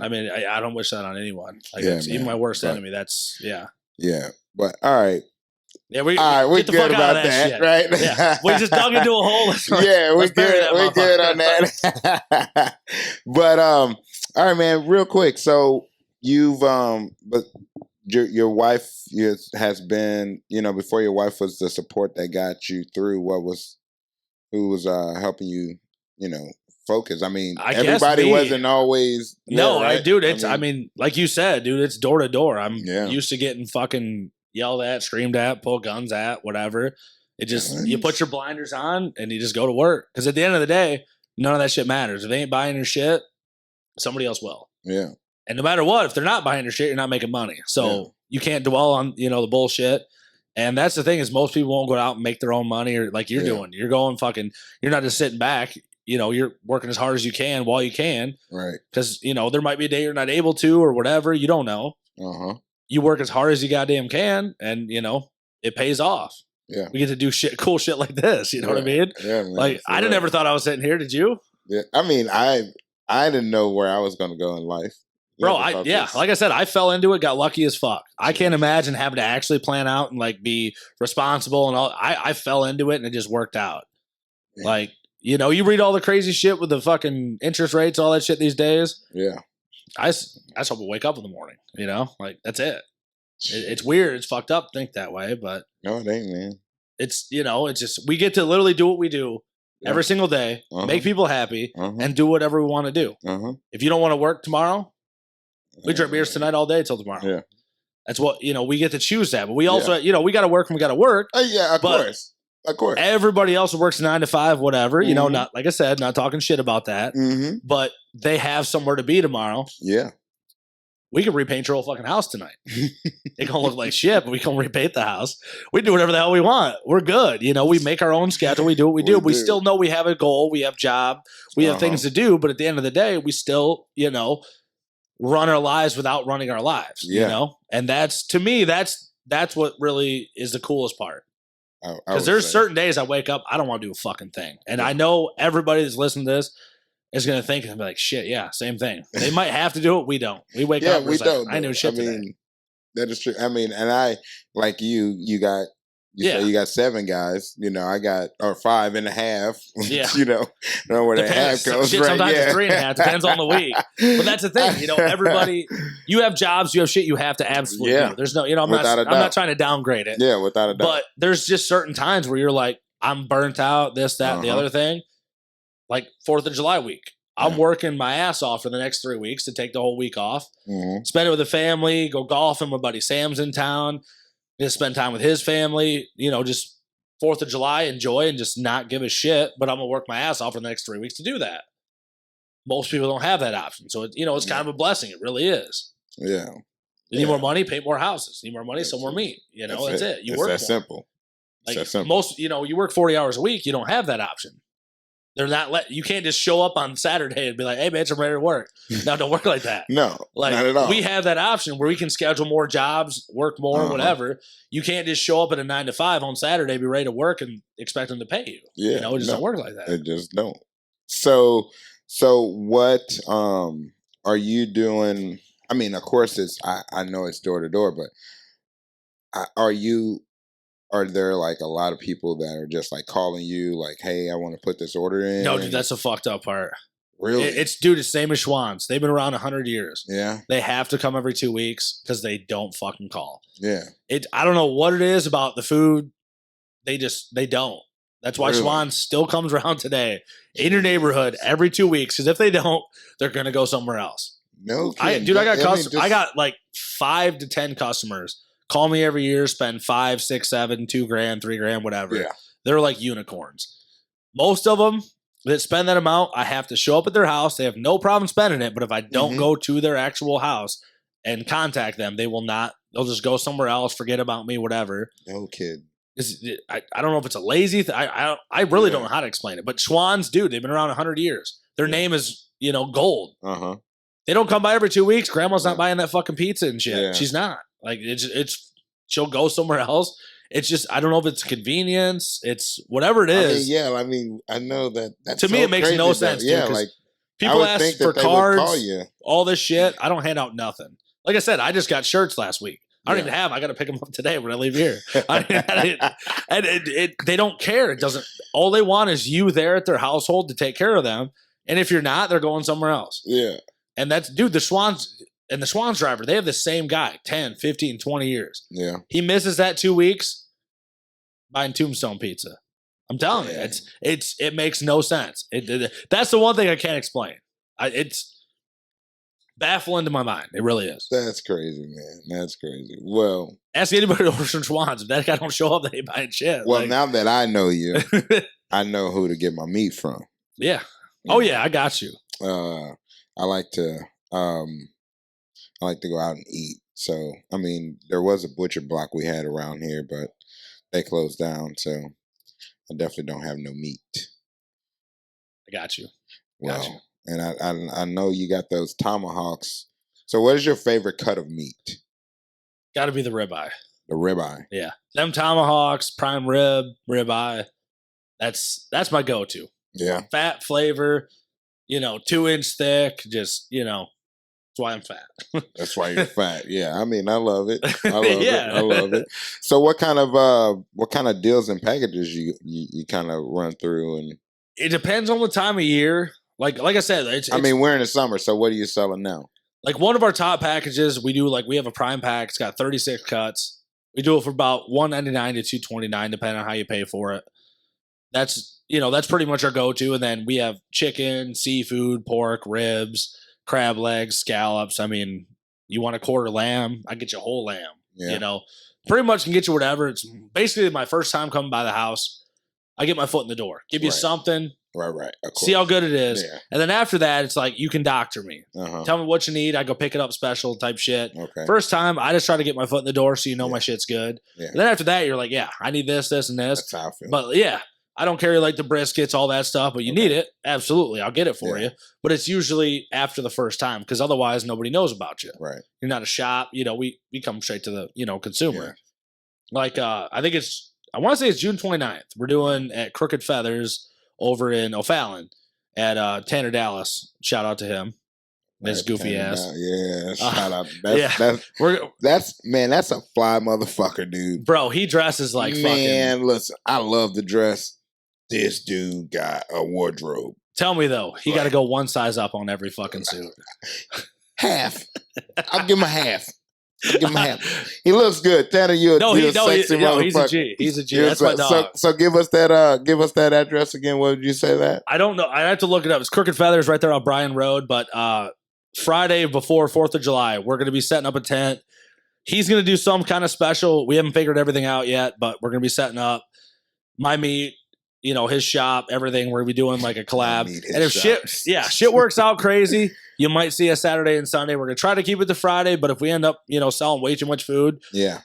I mean, I don't wish that on anyone. Like, yeah, even my worst enemy. That's yeah. But all right. Yeah, we're good about that shit. right? Yeah, we just dug into a hole. Yeah, we're good. We're good on that. But all right, man. Real quick. So you've but your wife has been, you know, before your wife was the support that got you through. Who was helping you, you know, focus? I mean, everybody wasn't always. No, right? Dude. It's I mean, like you said, dude. It's door to door. I'm used to getting fucking yelled at, screamed at, pull guns at, whatever. It just, you put your blinders on and you just go to work. Because at the end of the day, none of that shit matters. If they ain't buying your shit, somebody else will. Yeah. And no matter what, if they're not buying your shit, you're not making money. So you can't dwell on, you know, the bullshit. And that's the thing, is most people won't go out and make their own money, or like you're doing. You're going fucking, you're not just sitting back. You know, you're working as hard as you can while you can. Right. Because, you know, there might be a day you're not able to or whatever. You don't know. Uh-huh. You work as hard as you goddamn can, and you know it pays off. Yeah, we get to do cool shit like this. You know what I mean? Yeah, man, like I never thought I was sitting here. Did you? Yeah, I mean, I didn't know where I was going to go in life, bro. Like I said, I fell into it. Got lucky as fuck. I can't imagine having to actually plan out and like be responsible and all. I fell into it and it just worked out. Yeah. Like, you know, you read all the crazy shit with the fucking interest rates, all that shit these days. Yeah. I just hope I wake up in the morning, you know, like that's it. It's weird. It's fucked up to think that way, but no, it ain't, man. It's, you know, it's just, we get to literally do what we do every single day, make people happy, and do whatever we want to do. If you don't want to work tomorrow, we drink beers tonight all day till tomorrow. Yeah. That's what, you know, we get to choose that, but we also, you know, we got to work and we got to work. Yeah, of course. Of course. Everybody else works 9 to 5, whatever, you know, not, like I said, not talking shit about that, but they have somewhere to be tomorrow. Yeah. We can repaint your whole fucking house tonight. It gonna look like shit, but we can repaint the house. We do whatever the hell we want. We're good. You know, we make our own schedule. We do what we do. We still know we have a goal. We have job. We have things to do. But at the end of the day, we still, you know, run our lives without running our lives. You know? And that's, to me, that's what really is the coolest part. Because there's certain days I wake up, I don't want to do a fucking thing. And I know everybody that's listening to this is going to think and be like, shit, yeah, same thing. They might have to do it. We don't. We wake up. We don't. I knew shit today. That is true. I mean, and I, like you got, say you got 7 guys, you know, I got, or 5.5, you know where the half goes, shit, right? Sometimes it's 3.5, depends on the week. But that's the thing, you know, everybody, you have jobs, you have shit you have to absolutely do. There's no, you know, I'm not trying to downgrade it. Yeah, without a doubt. But there's just certain times where you're like, I'm burnt out, this, that, the other thing. Like 4th of July week. I'm working my ass off for the next 3 weeks to take the whole week off, spend it with the family, go golfing. My buddy Sam's in town, just spend time with his family, you know, just 4th of July, enjoy and just not give a shit. But I'm going to work my ass off for the next 3 weeks to do that. Most people don't have that option. So, you know, it's kind of a blessing. It really is. Yeah. You need more money, paint more houses. You need more money, sell more meat. You know, that's it. You work more. Simple. Like that simple. Most, you know, you work 40 hours a week, you don't have that option. They're not you can't just show up on Saturday and be like, hey, bitch, I'm ready to work. No, don't work like that. No, like, not at all. We have that option where we can schedule more jobs, work more, whatever. You can't just show up at a 9 to 5 on Saturday, be ready to work and expect them to pay you. Yeah, you know, it just don't work like that. It just don't. So what are you doing? I mean, of course, I know it's door to door, but are there like a lot of people that are just like calling you like, hey, I want to put this order in? No, dude, that's the fucked up part. Really? It's the same as Schwann's. They've been around 100 years. Yeah. They have to come every 2 weeks because they don't fucking call. Yeah. I don't know what it is about the food. They don't. That's why Schwann's still comes around today in your neighborhood every 2 weeks. Because if they don't, they're going to go somewhere else. No kidding. I got like 5 to 10 customers call me every year, spend 5, 6, 7, $2,000, $3,000, whatever. Yeah. They're like unicorns. Most of them that spend that amount, I have to show up at their house. They have no problem spending it. But if I don't go to their actual house and contact them, they will not. They'll just go somewhere else, forget about me, whatever. No kid. I don't know if it's a lazy thing. I really don't know how to explain it. But Schwann's, dude, they've been around 100 years. Their name is, gold. Uh-huh. They don't come by every 2 weeks. Grandma's not buying that fucking pizza and shit. Yeah. She's not. Like, it's she'll go somewhere else. It's just, I don't know if it's convenience. It's whatever it is. I know that. That's to me, it makes no sense. Yeah, like people ask for cards, all this shit. I don't hand out nothing. Like I said, I just got shirts last week. I don't even have. I got to pick them up today when I leave here. They don't care. It doesn't. All they want is you there at their household to take care of them. And if you're not, they're going somewhere else. Yeah. And that's, dude, the Schwann's driver, they have the same guy 10, 15, 20 years. Yeah. He misses that 2 weeks buying Tombstone pizza. I'm telling you, it makes no sense. That's the one thing I can't explain. It's baffling to my mind. It really is. That's crazy, man. That's crazy. Well, ask anybody who orders from Schwann's. If that guy don't show up, they ain't buying shit. Well, now that I know you, I know who to get my meat from. Yeah. Oh yeah, I got you. I like to go out and eat. So, I mean, there was a butcher block we had around here, but they closed down. So, I definitely don't have no meat. I got you. Well, and I know you got those tomahawks. So, what is your favorite cut of meat? Got to be the ribeye. The ribeye. Yeah, them tomahawks, prime ribeye. That's my go-to. Yeah, fat flavor. 2-inch thick. Just that's why I'm fat. That's why you're fat. Yeah, I mean, I love it. I love it. I love it. So, what kind of deals and packages you kind of run through? And it depends on the time of year. Like I said, we're in the summer. So, what are you selling now? Like one of our top packages, we have a prime pack. It's got 36 cuts. We do it for about $199 to $229, depending on how you pay for it. That's pretty much our go-to. And then we have chicken, seafood, pork, ribs, crab legs, scallops. I mean, you want a quarter lamb? I get you a whole lamb. Yeah. Pretty much can get you whatever. It's basically my first time coming by the house. I get my foot in the door, give you something. Right. See how good it is. Yeah. And then after that, it's like, you can doctor me. Tell me what you need. I go pick it up special type shit. Okay. First time, I just try to get my foot in the door so my shit's good. Yeah. And then after that, you're like, yeah, I need this, this, and this. That's how I feel. But yeah, I don't carry like the briskets, all that stuff, but you need it. Absolutely. I'll get it for you. But it's usually after the first time because otherwise nobody knows about you. Right. You're not a shop. We come straight to the, consumer. Yeah. Like, I want to say it's June 29th. We're doing at Crooked Feathers over in O'Fallon at Tanner Dallas. Shout out to him. His goofy ass. Yeah, shout out. That's a fly motherfucker, dude. Bro, he dresses like fucking. Man, listen, I love the dress. This dude got a wardrobe. Tell me though, he got to go one size up on every fucking suit. Half. I'll give him a half. He looks good. Tanner, you're a sexy motherfucker. He's a G. He's a G. That's my dog. So give us that address again. What did you say that? I don't know. I have to look it up. It's Crooked Feathers right there on Bryan Road. But Friday before 4th of July, we're going to be setting up a tent. He's going to do some kind of special. We haven't figured everything out yet, but we're going to be setting up my meat, his shop, everything. We're going to be doing like a collab. And if shit works out crazy, you might see us Saturday and Sunday. We're going to try to keep it to Friday, but if we end up, selling way too much food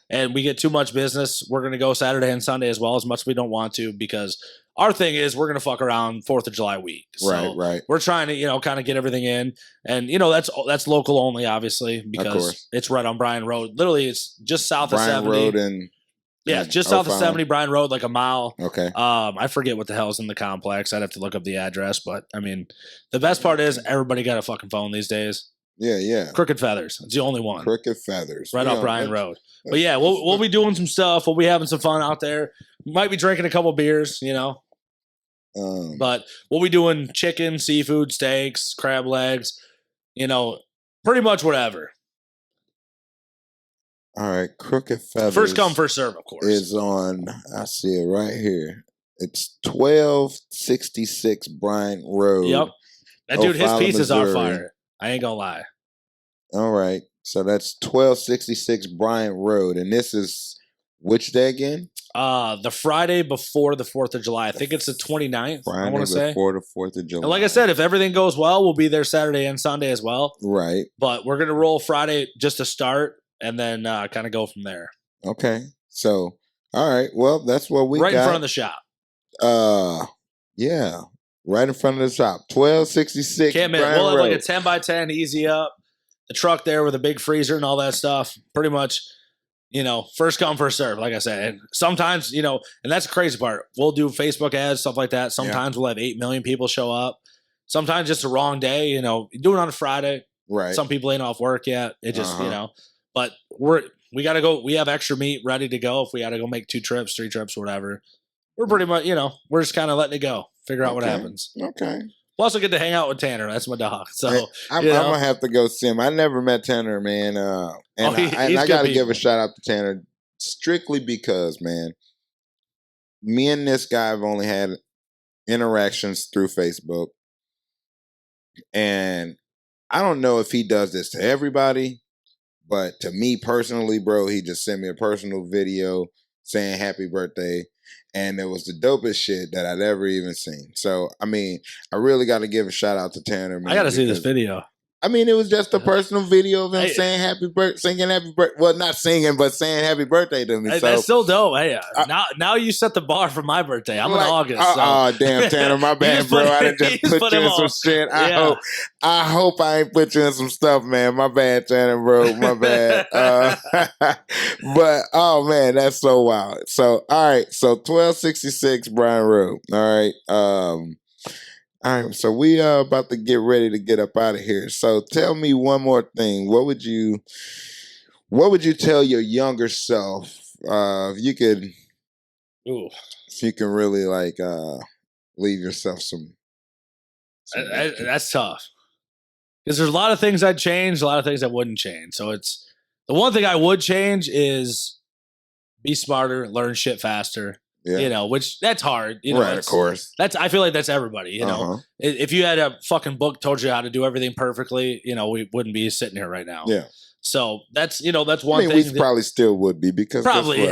and we get too much business, we're going to go Saturday and Sunday as well, as much as we don't want to, because our thing is we're going to fuck around 4th of July week. So right. We're trying to, kind of get everything in. And, that's local only, obviously, because it's right on Bryan Road. Literally, it's just south of 70. Bryan Road and... Yeah, just south of 70 Bryan Road, like a mile. Okay. I forget what the hell's in the complex. I'd have to look up the address. But, I mean, the best part is everybody got a fucking phone these days. Yeah. Crooked Feathers. It's the only one. Crooked Feathers. Right off Bryan Road. But, yeah, we'll be doing some stuff. We'll be having some fun out there. Might be drinking a couple beers, But we'll be doing chicken, seafood, steaks, crab legs, pretty much whatever. All right, Crooked Feathers. First come, first serve, of course. Is on, I see it right here. It's 1266 Bryant Road. Yep. That dude, his pieces are fire. I ain't gonna lie. All right. So that's 1266 Bryant Road. And this is Which day again? The Friday before the 4th of July. I think it's the 29th. Friday I want to say before the 4th of July. And like I said, if everything goes well, we'll be there Saturday and Sunday as well. Right. But we're gonna roll Friday just to start, and then kind of go from there. Okay. So, all right. Well, that's what we got. Right in front of the shop. Yeah. Right in front of the shop. 1266. Can't miss. We'll have like a 10x10 easy up. The truck there with a big freezer and all that stuff. Pretty much, first come, first serve, like I said. And sometimes, and that's the crazy part. We'll do Facebook ads, stuff like that. Sometimes we'll have 8 million people show up. Sometimes just a wrong day, you do it on a Friday. Right. Some people ain't off work yet. It just, but we got to go. We have extra meat ready to go if we got to go make 2 trips, 3 trips, whatever. We're pretty much, we're just kind of letting it go. Figure out what happens. Okay. We'll also get to hang out with Tanner. That's my dog. So I'm gonna have to go see him. I never met Tanner, man. I got to give a shout out to Tanner strictly because, man, me and this guy have only had interactions through Facebook, and I don't know if he does this to everybody, but to me personally, bro, he just sent me a personal video saying happy birthday. And it was the dopest shit that I'd ever even seen. So, I mean, I really got to give a shout out to Tanner, man. I got to see this video. I mean, it was just a personal video of him saying happy birthday, singing happy birthday. Well, not singing, but saying happy birthday to me. That's still dope. Hey, now you set the bar for my birthday. I'm in August. Oh, damn, Tanner, my bad, bro. I didn't just put you in some shit. I hope I ain't put you in some stuff, man. My bad, Tanner, bro. My bad. But, oh, man, that's so wild. So, all right. So, 1266 Bryan Road. All right. All right, so we are about to get ready to get up out of here. So tell me one more thing. What would you tell your younger self if you could really leave yourself some that's tough. Because there's a lot of things I'd change, a lot of things I wouldn't change. So it's the one thing I would change is be smarter, learn shit faster. Yeah. Which that's hard. Right, of course. I feel like that's everybody. If you had a fucking book told you how to do everything perfectly, we wouldn't be sitting here right now. Yeah. So that's that's one thing. We probably still would be because probably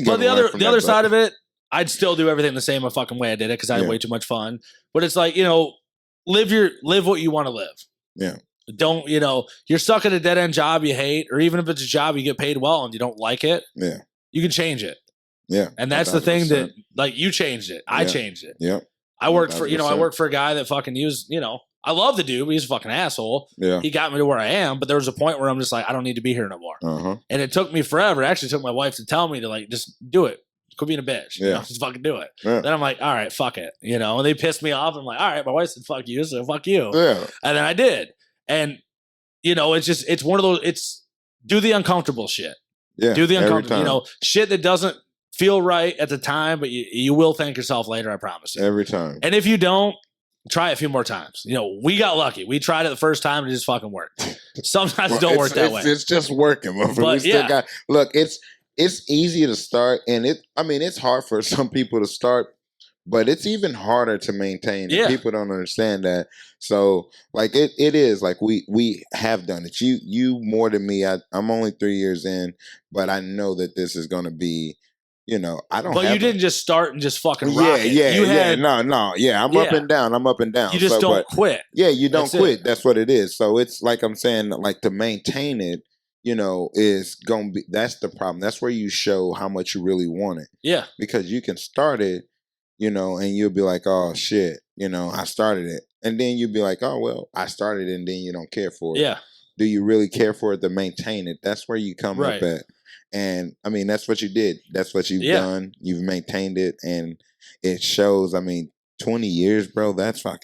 But the other side of it, I'd still do everything the same fucking way I did it because I had way too much fun. But it's like live what you want to live. Yeah. Don't you're stuck at a dead end job you hate, or even if it's a job you get paid well and you don't like it. Yeah. You can change it. Yeah. And that's 100%. The thing that you changed it. I changed it. Yeah. I worked for a guy that fucking used, I love the dude, but he's a fucking asshole. Yeah. He got me to where I am, but there was a point where I'm just like, I don't need to be here no more. And it took me forever. It actually took my wife to tell me to just do it. Quit being a bitch. Just fucking do it. Yeah. Then I'm like, all right, fuck it. And they pissed me off. I'm like, all right, my wife said fuck you, so fuck you. Yeah. And then I did. And it's one of those, it's do the uncomfortable shit. Yeah. Do the uncomfortable, shit that doesn't feel right at the time, but you will thank yourself later, I promise you. Every time. And if you don't, try it a few more times. We got lucky. We tried it the first time and it just fucking worked. Sometimes it don't work that way. It's just working. But we still look, it's easy to start, and it's hard for some people to start, but it's even harder to maintain. Yeah. People don't understand that. So it is like we have done it. You more than me. I'm only 3 years in, but I know that this is going to be. I don't. But you didn't just start and just fucking rock it. I'm up and down. I'm up and down. You just don't quit. Yeah, you don't quit. That's what it is. So it's like I'm saying, to maintain it, is gonna be. That's the problem. That's where you show how much you really want it. Yeah, because you can start it, and you'll be like, oh shit, I started it, and then you'll be like, oh well, I started it, and then you don't care for it. Yeah. Do you really care for it to maintain it? That's where you come up at. And that's what you did. That's what you've done. You've maintained it, and it shows. 20 years, bro. That's great,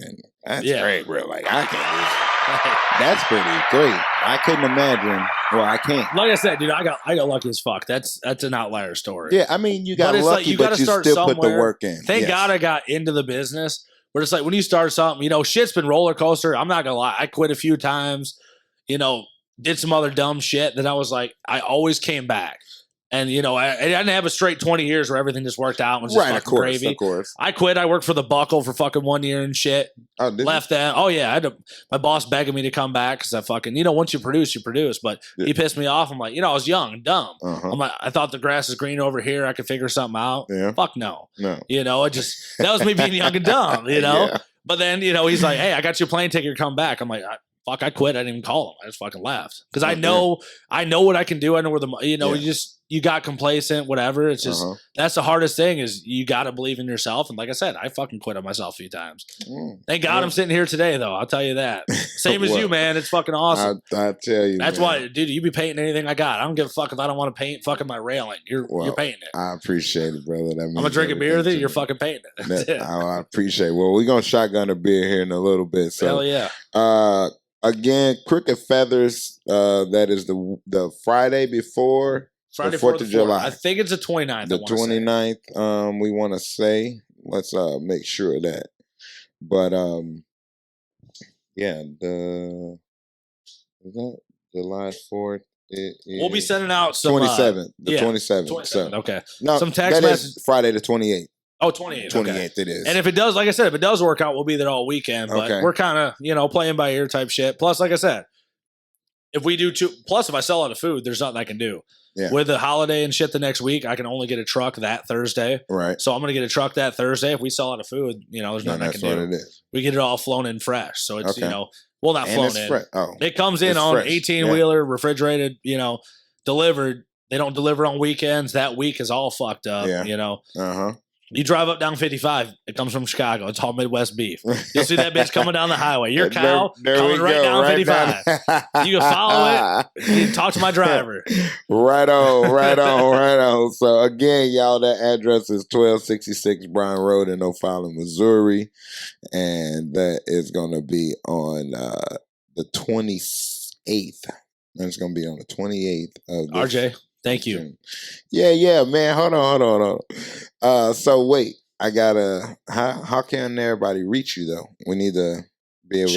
bro. I can't. That's pretty great. I couldn't imagine. Well, I can't. Like I said, dude, I got lucky as fuck. That's an outlier story. Yeah, you got lucky, but you still somewhere. Put the work in. Thank God I got into the business. But it's like when you start something, shit's been roller coaster. I'm not gonna lie. I quit a few times. Did some other dumb shit that I was like, I always came back. And, you know, I didn't have a straight 20 years where everything just worked out and was just fucking gravy. Of course. I quit. I worked for the Buckle for fucking 1 year and shit. Oh, left that. Oh, yeah. I had my boss begging me to come back because I fucking, you know, once you produce, you produce. But he pissed me off. I'm like, you know, I was young and dumb. I'm like, I thought the grass is green over here. I could figure something out. Yeah. Fuck no. No. You know, that was me being young and dumb, you know? Yeah. But then, you know, he's like, hey, I got you a plane ticket. Come back. I'm like, fuck, I quit. I didn't even call him. I just fucking left. Because I know what I can do. I know where you know, you got complacent, whatever. It's just, that's the hardest thing is you got to believe in yourself. And like I said, I fucking quit on myself a few times. Thank God I'm sitting here today, though. I'll tell you that. Same as you, man. It's fucking awesome. I tell you, that's why, dude, you be painting anything I got. I don't give a fuck if I don't want to paint fucking my railing. You're painting it. I appreciate it, brother. I'm going to drink a beer with you. You're fucking painting it. I appreciate it. Well, we're going to shotgun a beer here in a little bit. So, hell yeah. Again, Crooked Feathers, that is the Friday before the 4th of July. I think it's the 29th. The 29th, we want to say. Let's make sure of that. But, yeah, is that July 4th? We'll be sending out some... 27th. The 27th. So. Okay. No, some text message. Friday the 28th. Oh, 28th. 28th it is. And if it does, like I said, if it does work out, we'll be there all weekend. But we're kind of, you know, playing by ear type shit. Plus, like I said, if we do if I sell out of food, there's nothing I can do. Yeah. With the holiday and shit the next week, I can only get a truck that Thursday. Right. So I'm going to get a truck that Thursday. If we sell out of food, you know, there's nothing I can do. That's what it is. We get it all flown in fresh. So it's, you know, well, not flown in. It comes in on 18-wheeler, refrigerated, you know, delivered. They don't deliver on weekends. That week is all fucked up, you know. You drive up down 55, it comes from Chicago. It's all Midwest beef. You'll see that bitch coming down the highway. Your cow coming right down 55. You can follow it. You can talk to my driver. Right on. So again, y'all, that address is 1266 Bryan Road in O'Fallon, Missouri. And that is going to be on the 28th. That's going to be on the 28th of this. RJ. Thank you. Yeah, man. Hold on. So wait, I gotta. How can everybody reach you though? We need to be able to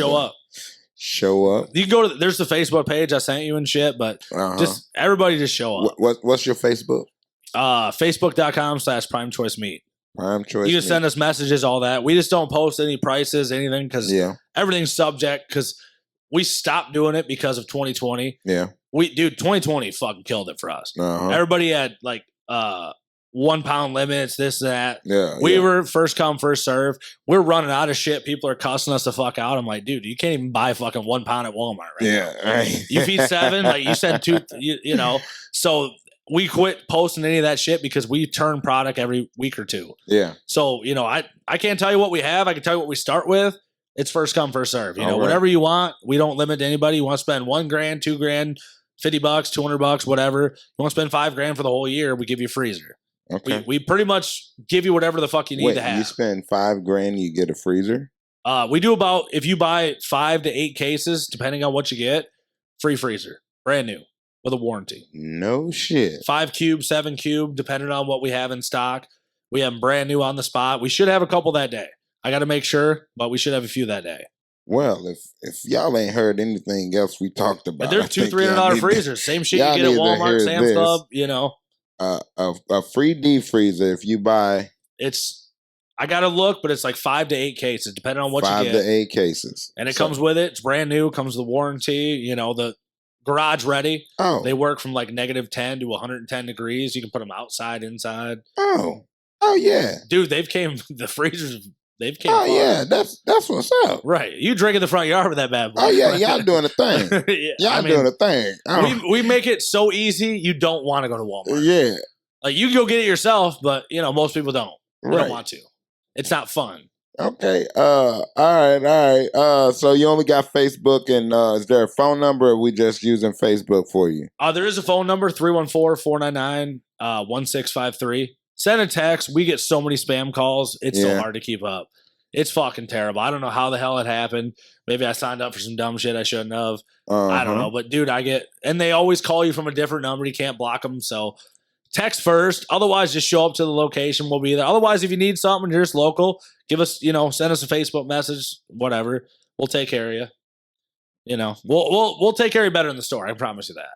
show up. You can go to. There's the Facebook page I sent you and shit, but just everybody just show up. What's your Facebook? Facebook.com/Prime Choice Meat. Prime Choice. You can send us messages, all that. We just don't post any prices, anything, because everything's subject. Because we stopped doing it because of 2020. Yeah. 2020 fucking killed it for us. Everybody had like 1 pound limits, this, that. Yeah. We were first come, first serve. We're running out of shit. People are cussing us the fuck out. I'm like, dude, you can't even buy fucking 1 pound at Walmart right now. Right. You feed 7, like you said 2, you know. So we quit posting any of that shit because we turn product every week or two. Yeah. So, you know, I can't tell you what we have. I can tell you what we start with. It's first come, first serve. You know, whatever you want. We don't limit to anybody. You want to spend $1 grand, $2 grand, $50, $200, whatever. You want to spend $5 grand for the whole year, we give you a freezer. Okay. We pretty much give you whatever the fuck you need to have. You spend $5 grand, you get a freezer? We do about, if you buy 5 to 8 cases, depending on what you get, free freezer. Brand new. With a warranty. No shit. 5 cube, 7 cube, depending on what we have in stock. We have them brand new on the spot. We should have a couple that day. I got to make sure, but we should have a few that day. Well, if y'all ain't heard anything else we talked about, there's $200-$300 freezers. Same shit you get at Walmart, Sam's Club, you know. A free deep freezer if you buy. I got to look, but it's like 5 to 8 cases, depending on what you get. 5 to 8 cases. And it comes with it. It's brand new. Comes with the warranty. You know, the garage ready. Oh. They work from like -10 to 110 degrees. You can put them outside, inside. Oh yeah. Dude, the freezers. They've came. Oh yeah, that's what's up. Right, you drink in the front yard with that bad boy. Oh yeah, y'all doing a thing. Doing a thing. We make it so easy. You don't want to go to Walmart. Yeah, like you can go get it yourself, but you know most people don't. They don't want to. It's not fun. Okay. All right. So you only got Facebook, and is there a phone number, or we just using Facebook for you? There is a phone number, 314-499-1653. Send a text. We get so many spam calls. It's so hard to keep up. It's fucking terrible. I don't know how the hell it happened. Maybe I signed up for some dumb shit I shouldn't have. I don't know. But dude, and they always call you from a different number. You can't block them. So text first. Otherwise, just show up to the location. We'll be there. Otherwise, if you need something, you're just local. Give us, send us a Facebook message, whatever. We'll take care of you. You know, we'll take care of you better in the store. I promise you that.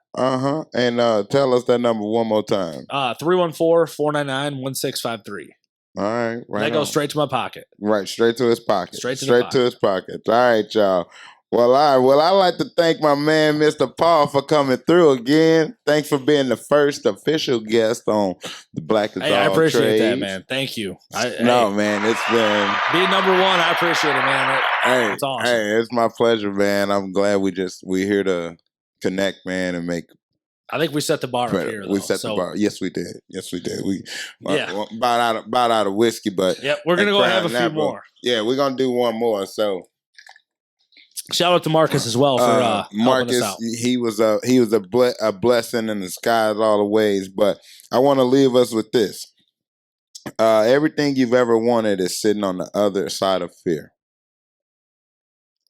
And tell us that number one more time. 314-499-1653. All right. That goes straight to my pocket. Right, straight to his pocket. Straight to his pocket. All right, y'all. Well, I like to thank my man, Mr. Paul, for coming through again. Thanks for being the first official guest on the Black is All I appreciate Trades. that, man. Thank you. Man, it's been being number one. I appreciate it, man. It's awesome. Hey, it's my pleasure, man. I'm glad we're here to connect, man, and make. I think we set the bar up here. Though, we set the bar. Yes, we did. We about out of whiskey, but we're gonna go have a few more. Yeah, we're gonna do one more. So. Shout out to Marcus as well for Marcus. Helping us out. He was a blessing in disguise all the ways. But I want to leave us with this: everything you've ever wanted is sitting on the other side of fear.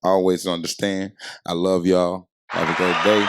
Always understand. I love y'all. Have a great day.